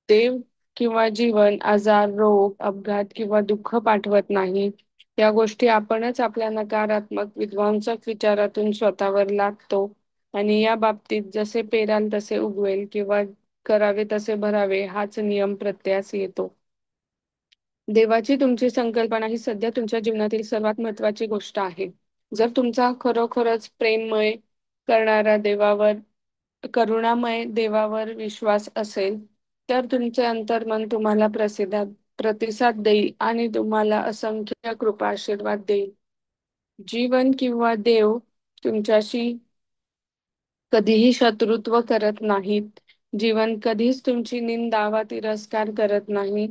देव किंवा जीवन आजार, रोग, अपघात किंवा दुःख पाठवत नाही. या गोष्टी आपणच आपल्या नकारात्मक विध्वंसक विचारातून स्वतःवर लादतो. आणि या बाबतीत जसे पेराल तसे उगवेल किंवा करावे तसे भरावे हाच नियम प्रत्ययास येतो. देवाची तुमची संकल्पना ही सध्या तुमच्या जीवनातील सर्वात महत्वाची गोष्ट आहे. जर तुमचा खरोखरच प्रेममय करणारा देवावर करुणामय देवावर विश्वास असेल, तर तुमचे अंतर्मन तुम्हाला प्रतिसाद देईल आणि तुम्हाला असंख्य कृपा आशीर्वाद देईल. जीवन किंवा देव तुमच्याशी कधीही शत्रुत्व करत नाहीत. जीवन कधीच तुमची निंदा वा तिरस्कार करत नाही.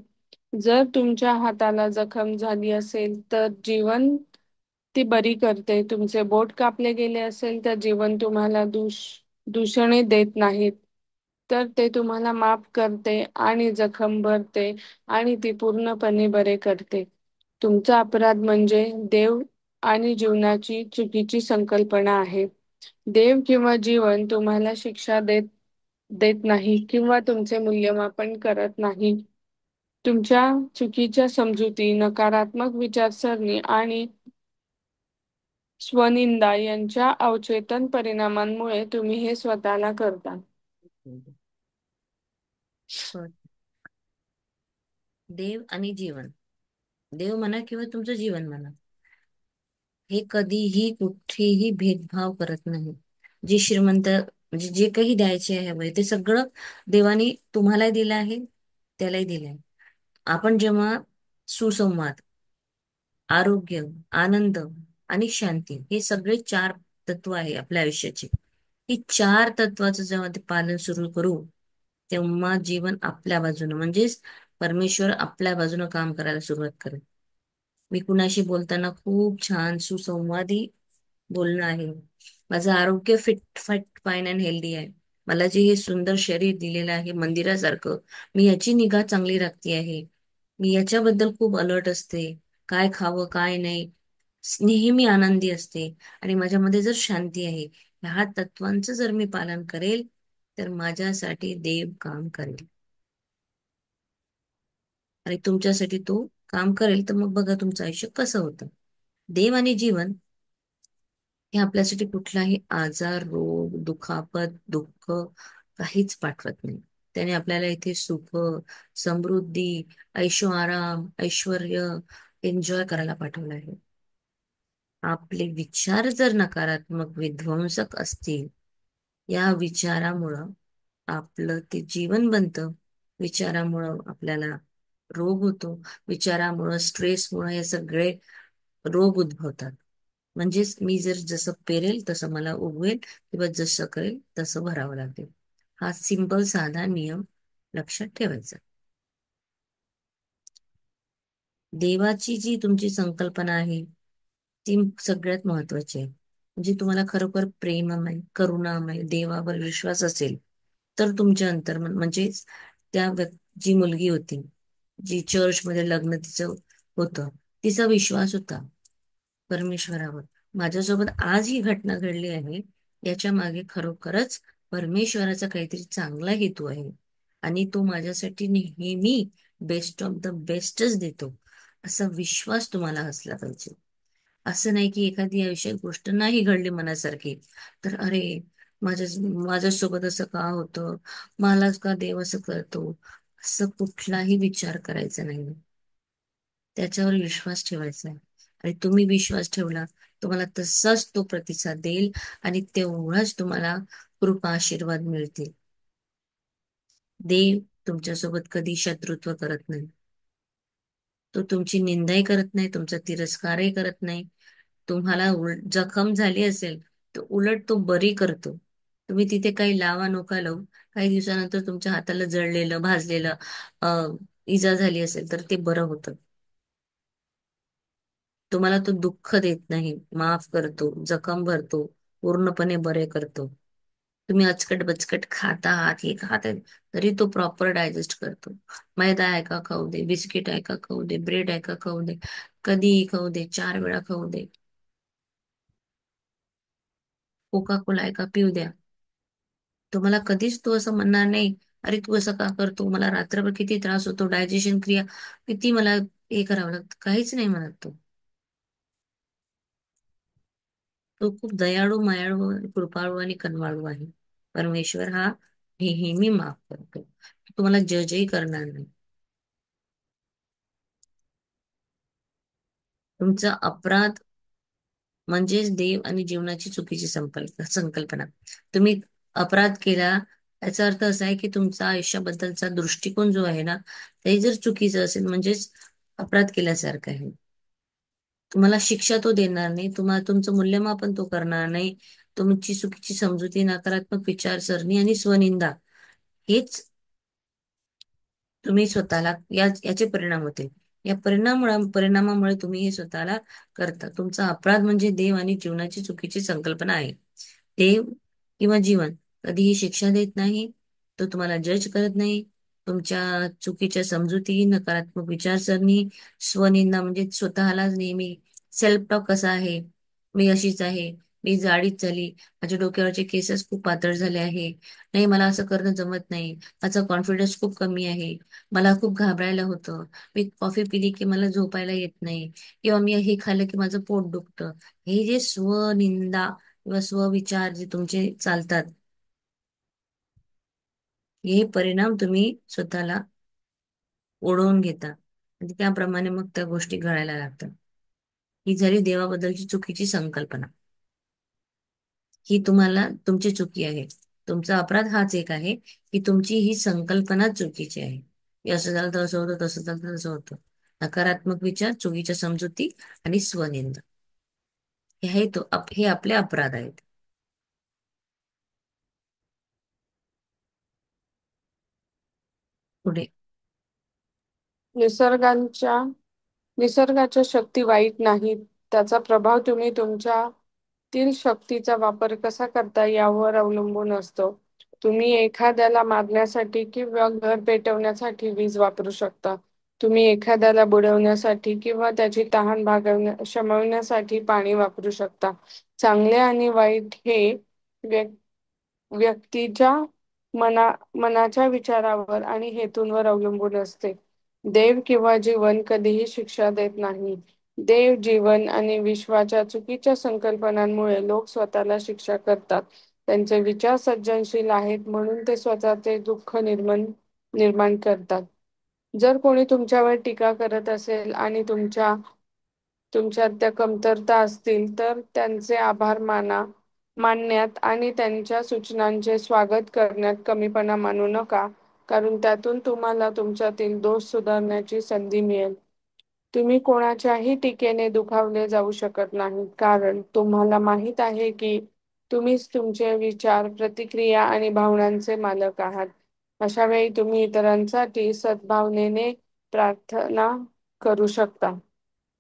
जर तुमच्या हाताला जखम झाली असेल तर जीवन ती बरी करते. तुमचे बोट कापले गेले असेल तर जीवन तुम्हाला दूषणे देत नाहीत, तर ते तुम्हाला माफ करते आणि जखम भरते आणि ती पूर्णपणे बरे करते. तुमचा अपराध म्हणजे देव आणि जीवनाची चुकीची संकल्पना आहे. देव किंवा जीवन तुम्हाला शिक्षा देत देत नाही किंवा तुमचे मूल्यमापन करत नाही. तुमच्या चुकीच्या समजुती, नकारात्मक विचारसरणी आणि स्वनिंदा यांच्या अवचेतन परिणामांमुळे तुम्ही हे स्वतःला करता. पण देव आणि जीवन, देव म्हणा किंवा तुमचं जीवन म्हणा, हे कधीही कुठेही भेदभाव करत नाही. जे श्रीमंत, म्हणजे जे काही द्यायचे आहे हवंय ते सगळं देवाने तुम्हालाही दिलं आहे, त्यालाही दिलं आहे. आपण जेव्हा सुसंवाद, आरोग्य, आनंद आणि शांती हे सगळे चार तत्व आहे आपल्या आयुष्याचे. ही चार तत्वाचं जेव्हा ते पालन सुरू करू, तेव्हा जीवन आपल्या बाजूनं म्हणजेच परमेश्वर आपल्या बाजूनं काम करायला सुरुवात करेल. मी कुणाशी बोलताना खूप छान सुसंवादी बोलणं आहे. माझं आरोग्य फिट फाट फाईन अँड हेल्दी आहे. मला जे हे सुंदर शरीर दिलेलं आहे मंदिरासारखं, मी याची निगा चांगली राखते आहे. मी याच्याबद्दल खूप अलर्ट असते. काय खावं काय नाही, नेहमी आनंदी असते. आणि माझ्यामध्ये जर शांती आहे, ह्या तत्वांचं जर मी पालन करेल, तर माझ्यासाठी देव काम करेल. आणि तुमच्यासाठी तो काम करेल, तर मग बघा तुमचं आयुष्य कसं होतं. देव आणि जीवन हे आपल्यासाठी कुठलाही आजार, रोग, दुखापत, दुःख काहीच पाठवत नाही. त्याने आपल्याला इथे सुख, समृद्धी, ऐशो आराम, ऐश्वर्य एन्जॉय करायला पाठवलं आहे. आपले विचार जर नकारात्मक, विध्वंसक असतील, या विचारामुळं आपलं ते जीवन बनतं. विचारामुळं आपल्याला रोग होतो. विचारामुळं, स्ट्रेसमुळं हे सगळे रोग उद्भवतात. म्हणजेच मी जर जसं पेरेल तसं मला उगवेल, किंवा जसं करेल तसं भरावं लागेल. हा सिंपल साधा नियम लक्षात ठेवायचा. देवाची जी तुमची संकल्पना आहे, ती सगळ्यात महत्वाची आहे. म्हणजे तुम्हाला खरोखर प्रेममय, करुणामय देवावर विश्वास असेल, तर तुमच्या अंतर्मन म्हणजेच जी मुलगी होती, जी चर्चमध्ये लग्न तिचं होतं, तिचा विश्वास होता परमेश्वरावर. माझ्यासोबत आज ही घटना घडली आहे, याच्या मागे खरोखरच परमेश्वराचा काहीतरी चांगला हेतू आहे. आणि तो माझ्यासाठी नेहमी बेस्ट ऑफ द बेस्टच देतो, असा विश्वास तुम्हाला असला पाहिजे. असं नाही की एखादी आयुष्यात गोष्ट नाही घडली मनासारखी, तर अरे, माझ्या माझ्यासोबत असं का होतं, मलाच का देव असं करतो, असं कुठलाही विचार करायचा नाही. त्याच्यावर विश्वास ठेवायचा आहे. आणि तुम्ही विश्वास ठेवला, तुम्हाला तसाच तो प्रतिसाद देईल. आणि तेवढाच तुम्हाला कृपा आशीर्वाद मिळतील. देव तुमच्यासोबत कधी शत्रुत्व करत नाही. तो तुमची निंदाही करत नाही, तुमचा तिरस्कारही करत नाही. तुम्हाला जखम झाली असेल, तर उलट तो बरी करतो. तुम्ही तिथे काही लावा नोका लावू, काही दिवसानंतर तुमच्या हाताला जळलेलं, भाजलेलं, इजा झाली असेल, तर ते बरं होतं. तुम्हाला तो दुःख देत नाही, माफ करतो, जखम भरतो, पूर्णपणे बरे करतो. तुम्ही अचकट बचकट खाता आहात, हे खात आहे, तरी तो प्रॉपर डायजेस्ट करतो. मैदा आहे का खाऊ दे, बिस्किट आहे का खाऊ दे, ब्रेड आहे का खाऊ दे, कधीही खाऊ दे, 4 वेळा खाऊ दे, कोका कोला आहे का पिऊ द्या. तुम्हाला कधीच तो असं म्हणणार नाही, अरे तू असं का करतो, मला रात्रभर किती त्रास होतो, डायजेशन क्रिया किती मला हे करावं लागतं, काहीच नाही म्हणत तो. तो खूप दयाळू, मायाळू, कृपाळू आणि कनवाळू आहे. परमेश्वर हा नेहमी माफ करतो. तो तुम्हाला जजही करणार नाही. तुमचा अपराध म्हणजेच देव आणि जीवनाची चुकीची संकल्पना. तुम्ही अपराध केला, याचा अर्थ असा आहे की तुमचा आयुष्याबद्दलचा दृष्टिकोन जो आहे ना, ते जर चुकीचं असेल, म्हणजेच अपराध केल्यासारखं आहे. तुम्हाला शिक्षा तो देणार नाही, तुम्हाला तुमचं मूल्यमापन तो करणार नाही. तुमची चुकीची समजुती, नकारात्मक विचारसरणी आणि स्वनिंदा, हेच तुम्ही स्वतःला याचे परिणाम होतील. या परिणामामुळे तुम्ही हे स्वतःला करता. तुमचा अपराध म्हणजे देव आणि जीवनाची चुकीची संकल्पना आहे. देव किंवा जीवन कधीही शिक्षा देत नाही. तो तुम्हाला जज करत नाही. तुमच्या चुकीच्या समजुती, नकारात्मक विचारसरणी, स्वनिंदा म्हणजे स्वतःला नेहमी सेल्फ टॉक कसा आहे, मी अशीच आहे, मी जाडीच झाली, माझ्या डोक्यावरचे केसच खूप पातळ झाले आहे, नाही मला असं करणं जमत नाही, माझा कॉन्फिडन्स खूप कमी आहे, मला खूप घाबरायला होतं, मी कॉफी पिली की मला झोपायला येत नाही, किंवा मी हे खाल्लं की माझं पोट दुखतं. हे जे स्वनिंदा किंवा स्वविचार जे तुमचे चालतात, हे परिणाम तुम्ही स्वतःला ओढवून घेता. आणि त्याप्रमाणे मग त्या गोष्टी घडायला लागतात. ही झाली देवाबद्दलची चुकीची संकल्पना. ही तुम्हाला तुमची चुकी आहे. तुमचा अपराध हाच एक आहे की तुमची ही संकल्पना चुकीची आहे, की असं झालं तर असं होतं, तसं झालं तर तसं होतं. नकारात्मक विचार, चुकीच्या समजुती आणि स्वनिंदा हे आपले अपराध आहेत. पुढे. निसर्गांच्या निसर्गाच्या शक्ती वाईट नाहीत. त्याचा प्रभाव तुम्ही तुमच्यातील शक्तीचा वापर कसा करता यावर अवलंबून असतो. तुम्ही एखाद्याला मारण्यासाठी किंवा घर पेटवण्यासाठी वीज वापरू शकता. तुम्ही एखाद्याला बुडवण्यासाठी किंवा त्याची तहान शमवण्यासाठी पाणी वापरू शकता. चांगले आणि वाईट हे व्यक्तीच्या मनाच्या विचारावर आणि हेतूंवर अवलंबून असते. देव किंवा जीवन कधीही शिक्षा देत नाही. देव, जीवन आणि विश्वाच्या चुकीच्या संकल्पनांमुळे लोक स्वतःला शिक्षा करतात. त्यांचे विचार सर्जनशील आहेत म्हणून ते स्वतःचे दुःख निर्माण करतात. जर कोणी तुमच्यावर टीका करत असेल आणि तुमच्यात त्या कमतरता असतील तर त्यांचे आभार मानण्यात आणि त्यांच्या सूचनांचे स्वागत करण्यात कमीपणा मानू नका, कारण त्यातून तुम्हाला तुमच्यातील दोष सुधारण्याची संधी मिळेल. तुम्ही कोणाच्याही टीकेने दुखावले जाऊ शकत नाही, कारण तुम्हाला माहीत आहे की तुम्हीच तुमचे विचार, प्रतिक्रिया आणि भावनांचे मालक आहात. अशा वेळी तुम्ही इतरांसाठी सद्भावनेने प्रार्थना करू शकता.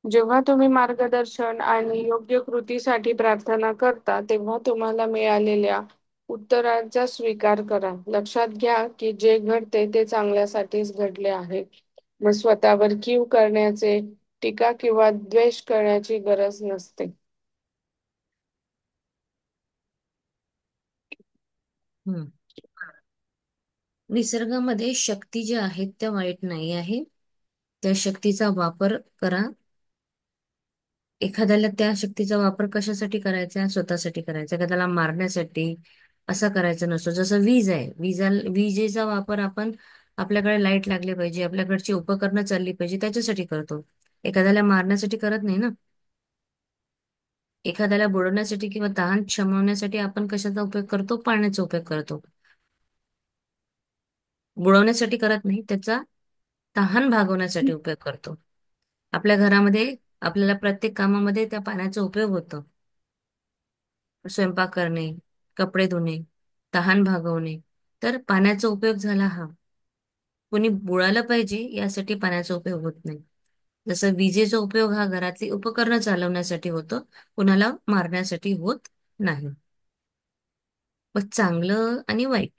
जेव्हा तुम्ही मार्गदर्शन आणि योग्य कृतीसाठी प्रार्थना करता, तेव्हा तुम्हाला मिळालेल्या उत्तराचा स्वीकार करा. लक्षात घ्या की जे घडते ते चांगल्यासाठीच घडले आहे. मग स्वतःवर कीव करण्याचे, टीका किंवा द्वेष करण्याची गरज नसते. हम्म. निसर्गामध्ये शक्ती ज्या आहेत त्या वाईट नाही आहे. त्या शक्तीचा वापर करा. एखाद्याला त्या शक्तीचा वापर कशासाठी करायचा? स्वतःसाठी करायचा. एखाद्याला मारण्यासाठी असा करायचा नसतो. जसं वीज आहे, विजेचा वापर आपण आपल्याकडे लाईट लागली पाहिजे, आपल्याकडची उपकरणं चालली पाहिजे त्याच्यासाठी करतो. एखाद्याला मारण्यासाठी करत नाही ना. एखाद्याला बुडवण्यासाठी किंवा तहान शमवण्यासाठी आपण कशाचा उपयोग करतो? पाण्याचा उपयोग करतो. बुडवण्यासाठी करत नाही, त्याचा तहान भागवण्यासाठी उपयोग करतो. आपल्या घरामध्ये आपल्याला प्रत्येक कामामध्ये त्या पाण्याचा उपयोग होतो. स्वयंपाक करणे, कपडे धुणे, तहान भागवणे. तर पाण्याचा उपयोग झाला हा. कोणी बुडालं पाहिजे यासाठी पाण्याचा उपयोग होत नाही. जसं विजेचा उपयोग हा घरातली उपकरणं चालवण्यासाठी होतो, कुणाला मारण्यासाठी होत नाही. मग चांगलं आणि वाईट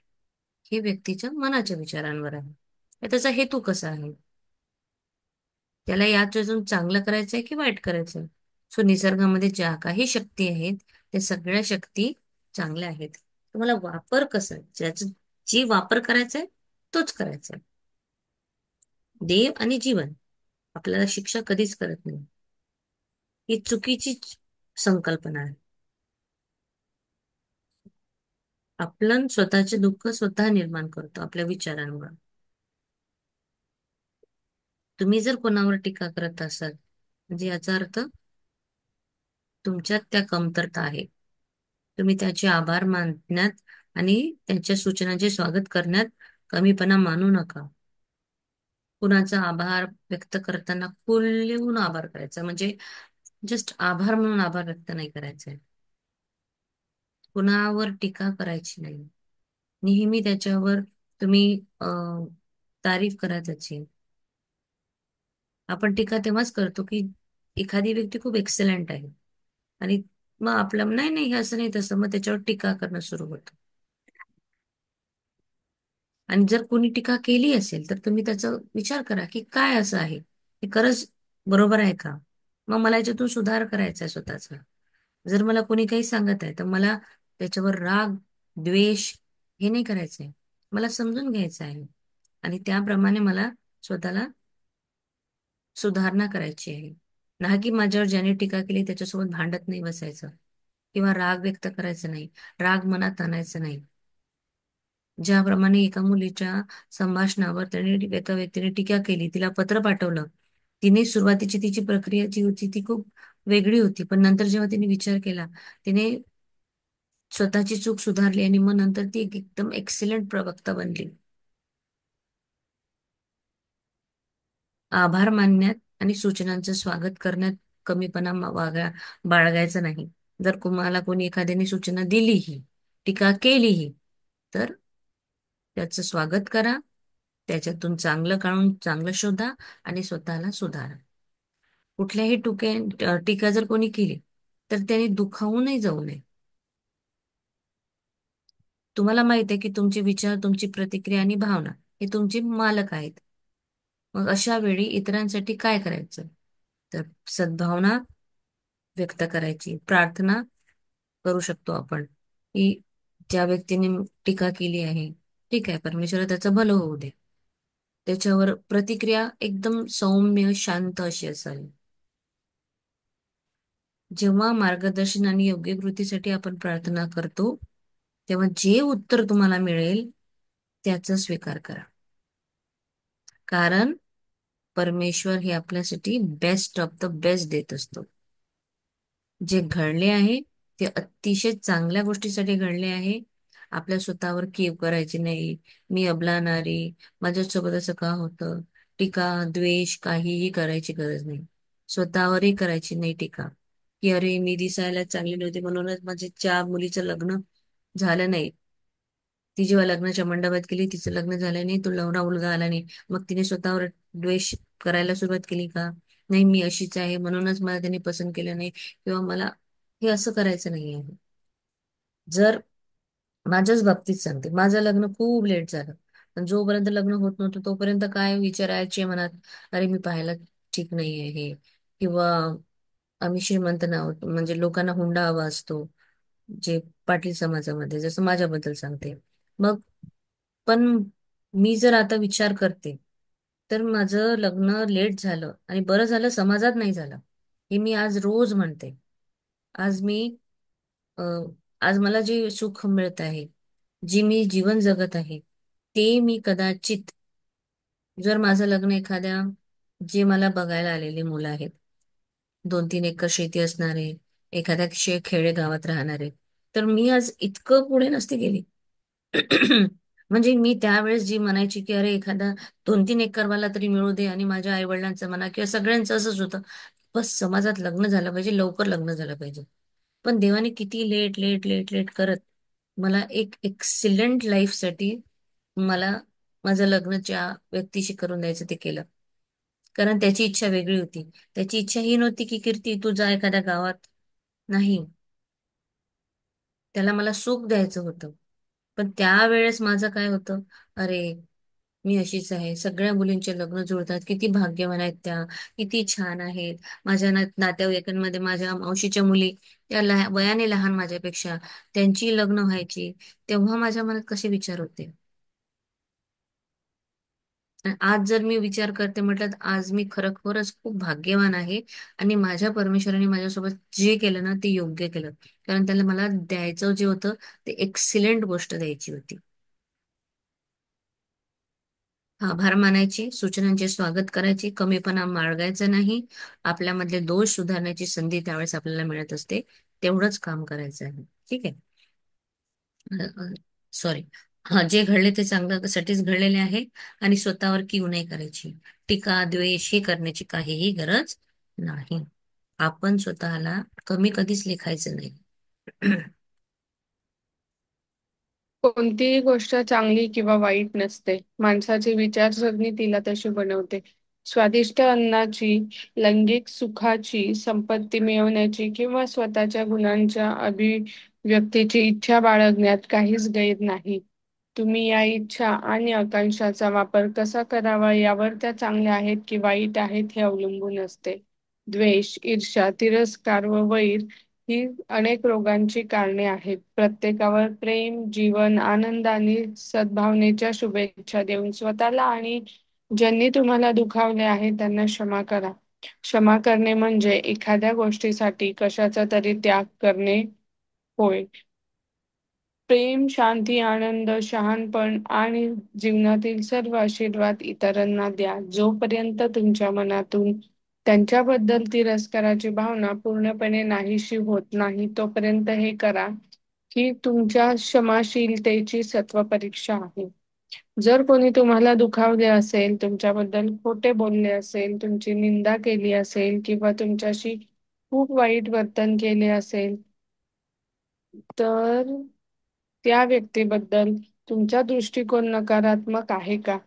हे व्यक्तीच्या मनाच्या विचारांवर आहे. तर त्याचा हेतू कसा आहे? त्याला याच्यातून चांगलं करायचंय की वाईट करायचंय? सो निसर्गामध्ये ज्या काही शक्ती आहेत त्या सगळ्या शक्ती चांगल्या आहेत. तुम्हाला वापर कसा जी वापर करायचाय तोच करायचा. देव आणि जीवन आपल्याला शिक्षा कधीच करत नाही. ही चुकीची संकल्पना आहे. आपण स्वतःचे दुःख स्वतः निर्माण करतो आपल्या विचारांवर. तुम्ही जर कोणावर टीका करत असाल म्हणजे याचा अर्थ तुमच्यात त्या कमतरता आहे. तुम्ही त्याचे आभार मानण्यात आणि त्यांच्या सूचनांचे स्वागत करण्यात कमीपणा मानू नका. कुणाचा आभार व्यक्त करताना फुल्ल आभार करायचा, म्हणजे जस्ट आभार म्हणून आभार व्यक्त नाही करायचे. कुणावर टीका करायची नाही. नेहमी त्याच्यावर तुम्ही तारीफ करा त्याची. आपण टीका तेव्हाच करतो की एखादी व्यक्ती खूप एक्सलंट आहे आणि मग आपलं नाही नाही हे असं नाही तसं, मग त्याच्यावर टीका करणं सुरू होतं. आणि जर कोणी टीका केली असेल तर तुम्ही त्याचा विचार करा की काय असं आहे, हे खरंच बरोबर आहे का? मग मला याच्यातून सुधार करायचा आहे स्वतःचा. जर मला कोणी काही सांगत आहे तर मला त्याच्यावर राग, द्वेष हे नाही करायचंय. मला समजून घ्यायचं आहे आणि त्याप्रमाणे मला स्वतःला सुधारणा करायची आहे. ना की माझ्यावर ज्याने टीका केली त्याच्यासोबत भांडत नाही बसायचं किंवा राग व्यक्त करायचा नाही, राग मनात आणायचं नाही. ज्याप्रमाणे एका मुलीच्या संभाषणावर त्याने एका व्यक्तीने टीका केली, तिला पत्र पाठवलं. तिने सुरुवातीची तिची प्रक्रिया जी होती ती खूप वेगळी होती, पण नंतर जेव्हा तिने विचार केला, तिने स्वतःची चूक सुधारली आणि मग नंतर ती एकदम एक्सिलंट प्रवक्ता बनली. आभार मानण्यात आणि सूचनांचं स्वागत करण्यात कमीपणा बाळगायचा नाही. जर तुम्हाला कोणी एखाद्याने सूचना दिलीही, टीका केलीही, तर त्याचं स्वागत करा, त्याच्यातून चांगलं काढून चांगलं शोधा आणि स्वतःला सुधारा. कुठल्याही टीका जर कोणी केली तर त्यांनी दुखावूनही जाऊ नये. तुम्हाला माहित आहे की तुमचे विचार, तुमची प्रतिक्रिया आणि भावना हे तुमचे मालक आहेत. मग अशा वेळी इतरांसाठी काय करायचं? तर सद्भावना व्यक्त करायची, प्रार्थना करू शकतो आपण की ज्या व्यक्तीने टीका केली आहे, ठीक आहे, परमेश्वर त्याचं भलं होऊ दे. त्याच्यावर प्रतिक्रिया एकदम सौम्य शांत अशी असावी. जेव्हा मार्गदर्शन आणि योग्य कृतीसाठी आपण प्रार्थना करतो, तेव्हा जे उत्तर तुम्हाला मिळेल त्याचा स्वीकार करा. कारण परमेश्वर हे आपल्यासाठी बेस्ट ऑफ द बेस्ट देत असतो. जे घडले आहे ते अतिशय चांगल्या गोष्टीसाठी घडले आहे. आपल्या स्वतःवर कीव करायची नाही, मी अबला नारी, माझ्यासोबत असं का होतं, टीका द्वेष काहीही करायची गरज नाही. स्वतःवरही करायची नाही टीका, की अरे मी दिसायला चांगली नव्हती म्हणूनच माझे ज्या मुलीचं लग्न झालं नाही, ती जेव्हा लग्नाच्या मंडपात गेली तिचं लग्न झालं नाही, तो नवरा मुलगा आला नाही, मग तिने स्वतःवर द्वेष करायला सुरुवात केली का? नाही, मी अशीच आहे म्हणूनच मला त्याने पसंत केलं नाही, किंवा मला हे असं करायचं नाही आहे. जर माझ्याच बाबतीत सांगते, माझं लग्न खूप लेट झालं, पण जोपर्यंत लग्न होत नव्हतं तोपर्यंत काय विचारायचे मनात, अरे मी पाहायला ठीक नाही आहे, किंवा आम्ही श्रीमंत नाहोत, म्हणजे लोकांना हुंडा हवा असतो, जे पाटील समाजामध्ये, जसं माझ्याबद्दल सांगते. मग पण मी जर आता विचार करते, तर माझं लग्न लेट झालं आणि बरं झालं समाजात नाही झालं, हे मी आज रोज म्हणते. आज मी अ, आज मला जे सुख मिळत आहे, जे मी जीवन जगत आहे, ते मी कदाचित, जर माझं लग्न एखाद्या, जे मला बघायला आलेली मुलं आहेत, 2-3 एकर शेती असणारे, एखाद्या खेडे गावात राहणारे, तर मी आज इतकं पुढे नसते गेली. म्हणजे मी त्यावेळेस जी म्हणायची की अरे एखादा 2-3 एकरवाला तरी मिळू दे, आणि माझ्या आई वडिलांचं म्हणा किंवा सगळ्यांचं असंच होतं, बस समाजात लग्न झालं पाहिजे, लवकर लग्न झालं पाहिजे. पण देवाने किती लेट लेट लेट लेट करत मला एक एक्सिलेंट लाईफसाठी मला माझं लग्न ज्या व्यक्तीशी करून द्यायचं ते केलं. कारण त्याची इच्छा वेगळी होती. त्याची इच्छा ही नव्हती की कीर्ती तू जा एखाद्या गावात. नाही, त्याला मला सुख द्यायचं होतं. पण त्यावेळेस माझं काय होतं, अरे मी अशीच आहे, सगळ्या मुलींचे लग्न जुळतात, किती भाग्यवान आहेत त्या, किती छान आहेत. माझ्या नातेवाईकांमध्ये माझ्या मावशीच्या मुली, त्या वयाने लहान माझ्यापेक्षा, त्यांची लग्न व्हायची. तेव्हा माझ्या मनात कसे विचार होते. आणि आज जर मी विचार करते म्हटलं, तर आज मी खरोखरच खूप भाग्यवान आहे. आणि माझ्या परमेश्वराने माझ्यासोबत जे केलं ना ते योग्य केलं. कारण त्याला मला द्यायचं जे होतं ते एक्सिलेंट गोष्ट द्यायची होती. आभार मानायचे, सूचनांचे स्वागत करायचे, कमीपणा बाळगायचा नाही. आपल्यामधले दोष सुधारण्याची संधी त्यावेळेस आपल्याला मिळत असते. तेवढंच काम करायचं आहे. ठीक आहे. सॉरी. हा, जे घडले ते चांगल्यासाठीच घडलेले आहे. आणि स्वतःवर कीव नाही करायची, टीका द्वेष हे करण्याची काहीही गरज नाही. आपण स्वतःला कमी कधीच लेखायचं नाही. कोणतीही गोष्ट चांगली किंवा वाईट नसते. माणसाची विचारसरणी तिला तशी बनवते. स्वादिष्ट अन्नाची, लैंगिक सुखाची, संपत्ती मिळवण्याची किंवा स्वतःच्या गुणांच्या अभिव्यक्तीची इच्छा बाळगण्यात काहीच गैर नाही. तुम्ही या इच्छा आणि आकांक्षाचा वापर कसा करावा यावर त्या चांगल्या आहेत की वाईट आहेत हे अवलंबून असते. द्वेष, ईर्ष्या, तिरस्कार व वैर ही अनेक रोगांची कारणे आहेत. प्रत्येकावर प्रेम, जीवन, आनंद आणि सद्भावनेच्या शुभेच्छा देऊन स्वतःला आणि ज्यांनी तुम्हाला दुखावले आहे त्यांना क्षमा करा. क्षमा करणे म्हणजे एखाद्या गोष्टीसाठी कशाचा तरी त्याग करणे होय. प्रेम, शांती, आनंद, शहाणपण आणि जीवनातील सर्व आशीर्वाद इतरांना द्या. जोपर्यंत तुमच्या मनातून त्यांच्याबद्दल तिरस्काराची भावना पूर्णपणे नाहीशी होत नाही, तोपर्यंत हे करा. ही तुमच्या क्षमाशीलतेची सत्वपरीक्षा आहे. जर कोणी तुम्हाला दुखावले असेल, तुमच्याबद्दल खोटे बोलले असेल, तुमची निंदा केली असेल किंवा तुमच्याशी खूप वाईट वर्तन केले असेल, तर त्या व्यक्तीबद्दल तुमचा दृष्टिकोन नकारात्मक आहे का?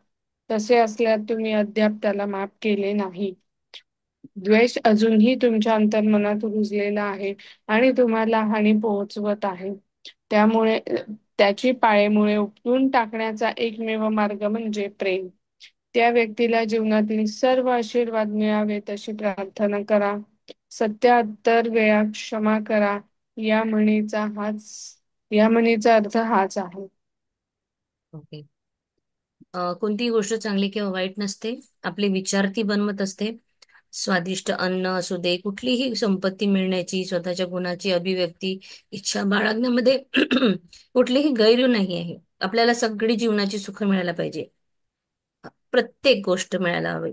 तसे असल्यास तुम्ही अद्याप त्याला माफ केले नाही. द्वेष अजूनही तुमच्या अंतर्मनात रुजलेला आहे आणि तुम्हाला हानी पोहोचवत आहे. त्यामुळे त्याची पाळेमुळे उपटून टाकण्याचा एकमेव मार्ग म्हणजे प्रेम. त्या व्यक्तीला जीवनातील सर्व आशीर्वाद मिळावेत अशी प्रार्थना करा. 77 वेळा क्षमा करा. या म्हणीचा हाच या म्हणीचा अर्थ हाच आहे. ओके. कोणतीही गोष्ट चांगली किंवा वाईट नसते. आपले विचार ती बनवत असते. स्वादिष्ट अन्न असू दे, कुठलीही संपत्ती मिळण्याची, स्वतःच्या गुणाची अभिव्यक्ती, इच्छा बाळगण्यामध्ये कुठलीही गैर नाही आहे. आपल्याला सगळी जीवनाची सुख मिळायला पाहिजे. प्रत्येक गोष्ट मिळायला हवी.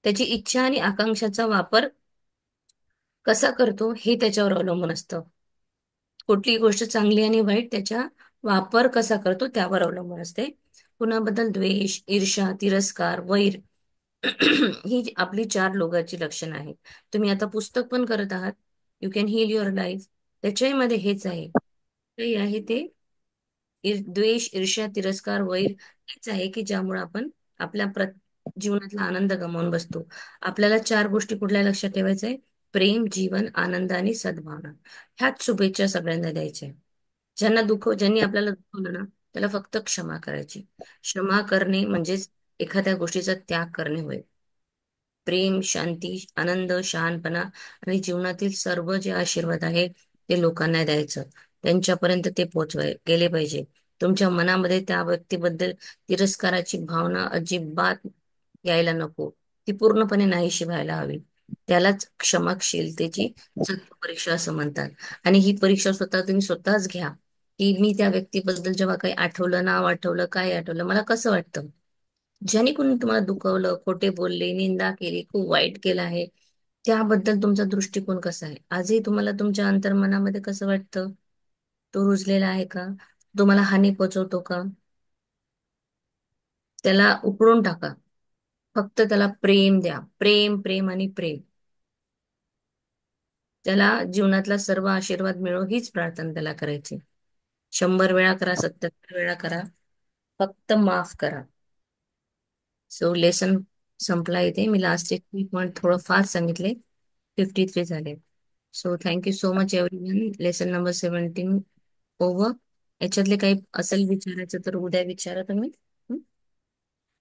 त्याची इच्छा आणि आकांक्षाचा वापर कसा करतो हे त्याच्यावर अवलंबून असतं. कुठलीही गोष्ट चांगली आणि वाईट त्याच्या वापर कसा करतो त्यावर अवलंबून असते. कुणाबद्दल द्वेष, ईर्ष्या, तिरस्कार, वैर ही आपली चार लोकांची लक्षणं आहेत. तुम्ही आता पुस्तक पण करत आहात, you can heal your life. त्याच्याही मध्ये हेच आहे. काही आहे ते द्वेष, ईर्ष्या, तिरस्कार, वैर हेच आहे की ज्यामुळे आपण आपल्या जीवनातला आनंद गमावून बसतो. आपल्याला चार गोष्टी कुठल्या लक्षात ठेवायच्या आहे? प्रेम, जीवन, आनंद आणि सद्भावना. ह्याच शुभेच्छा सगळ्यांना द्यायच्या. ज्यांनी आपल्याला दुखवलं ना, त्याला फक्त क्षमा करायची. क्षमा करणे म्हणजेच एखाद्या गोष्टीचा त्याग करणे होय. प्रेम, शांती, आनंद, शहाणपणा आणि जीवनातील सर्व जे आशीर्वाद आहे ते लोकांना द्यायचं. त्यांच्यापर्यंत ते पोचवाय गेले पाहिजे. तुमच्या मनामध्ये त्या व्यक्तीबद्दल तिरस्काराची भावना अजिबात यायला नको. ती पूर्णपणे नाहीशी व्हायला हवी. त्यालाच क्षमाशीलतेची परीक्षा असं म्हणतात. आणि ही परीक्षा स्वतः तुम्ही स्वतःच घ्या, की मी त्या व्यक्तीबद्दल जेव्हा काही आठवलं, नाव आठवलं, काय आठवलं, मला कसं वाटतं. ज्याने कोणी तुम्हाला दुखवलं, खोटे बोलले, निंदा केली, खूप वाईट केलं आहे, त्याबद्दल तुमचा दृष्टिकोन कसा आहे? आजही तुम्हाला तुमच्या अंतर्मनामध्ये कसं वाटतं? तो रुजलेला आहे का? तुम्हाला हानी पोचवतो का? त्याला उकळून टाका. फक्त त्याला प्रेम द्या. प्रेम, प्रेम आणि प्रेम. त्याला जीवनातला सर्व आशीर्वाद मिळो हीच प्रार्थना त्याला करायची. 100 वेळा करा, 77 वेळा करा. फक्त माफ करा. सो लेसन संपला इथे. मी लास्ट एक पॉईंट थोडं फास्ट सांगितले. 53 झाले. So thank you so much everyone. Lesson number 17 over. याच्यातले काही असेल विचारायचं तर उद्या विचारा तुम्ही.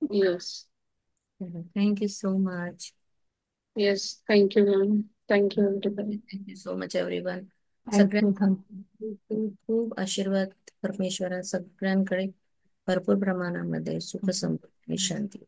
Yes. Thank you so much. Yes. Thank you ma'am. Thank you everybody. Thank you so much everyone. Thank you. सगळ्यांना खूप खूप खूप आशीर्वाद परमेश्वरा सगळ्यांकडे भरपूर प्रमाणामध्ये सुख समृद्धी आणि शांती.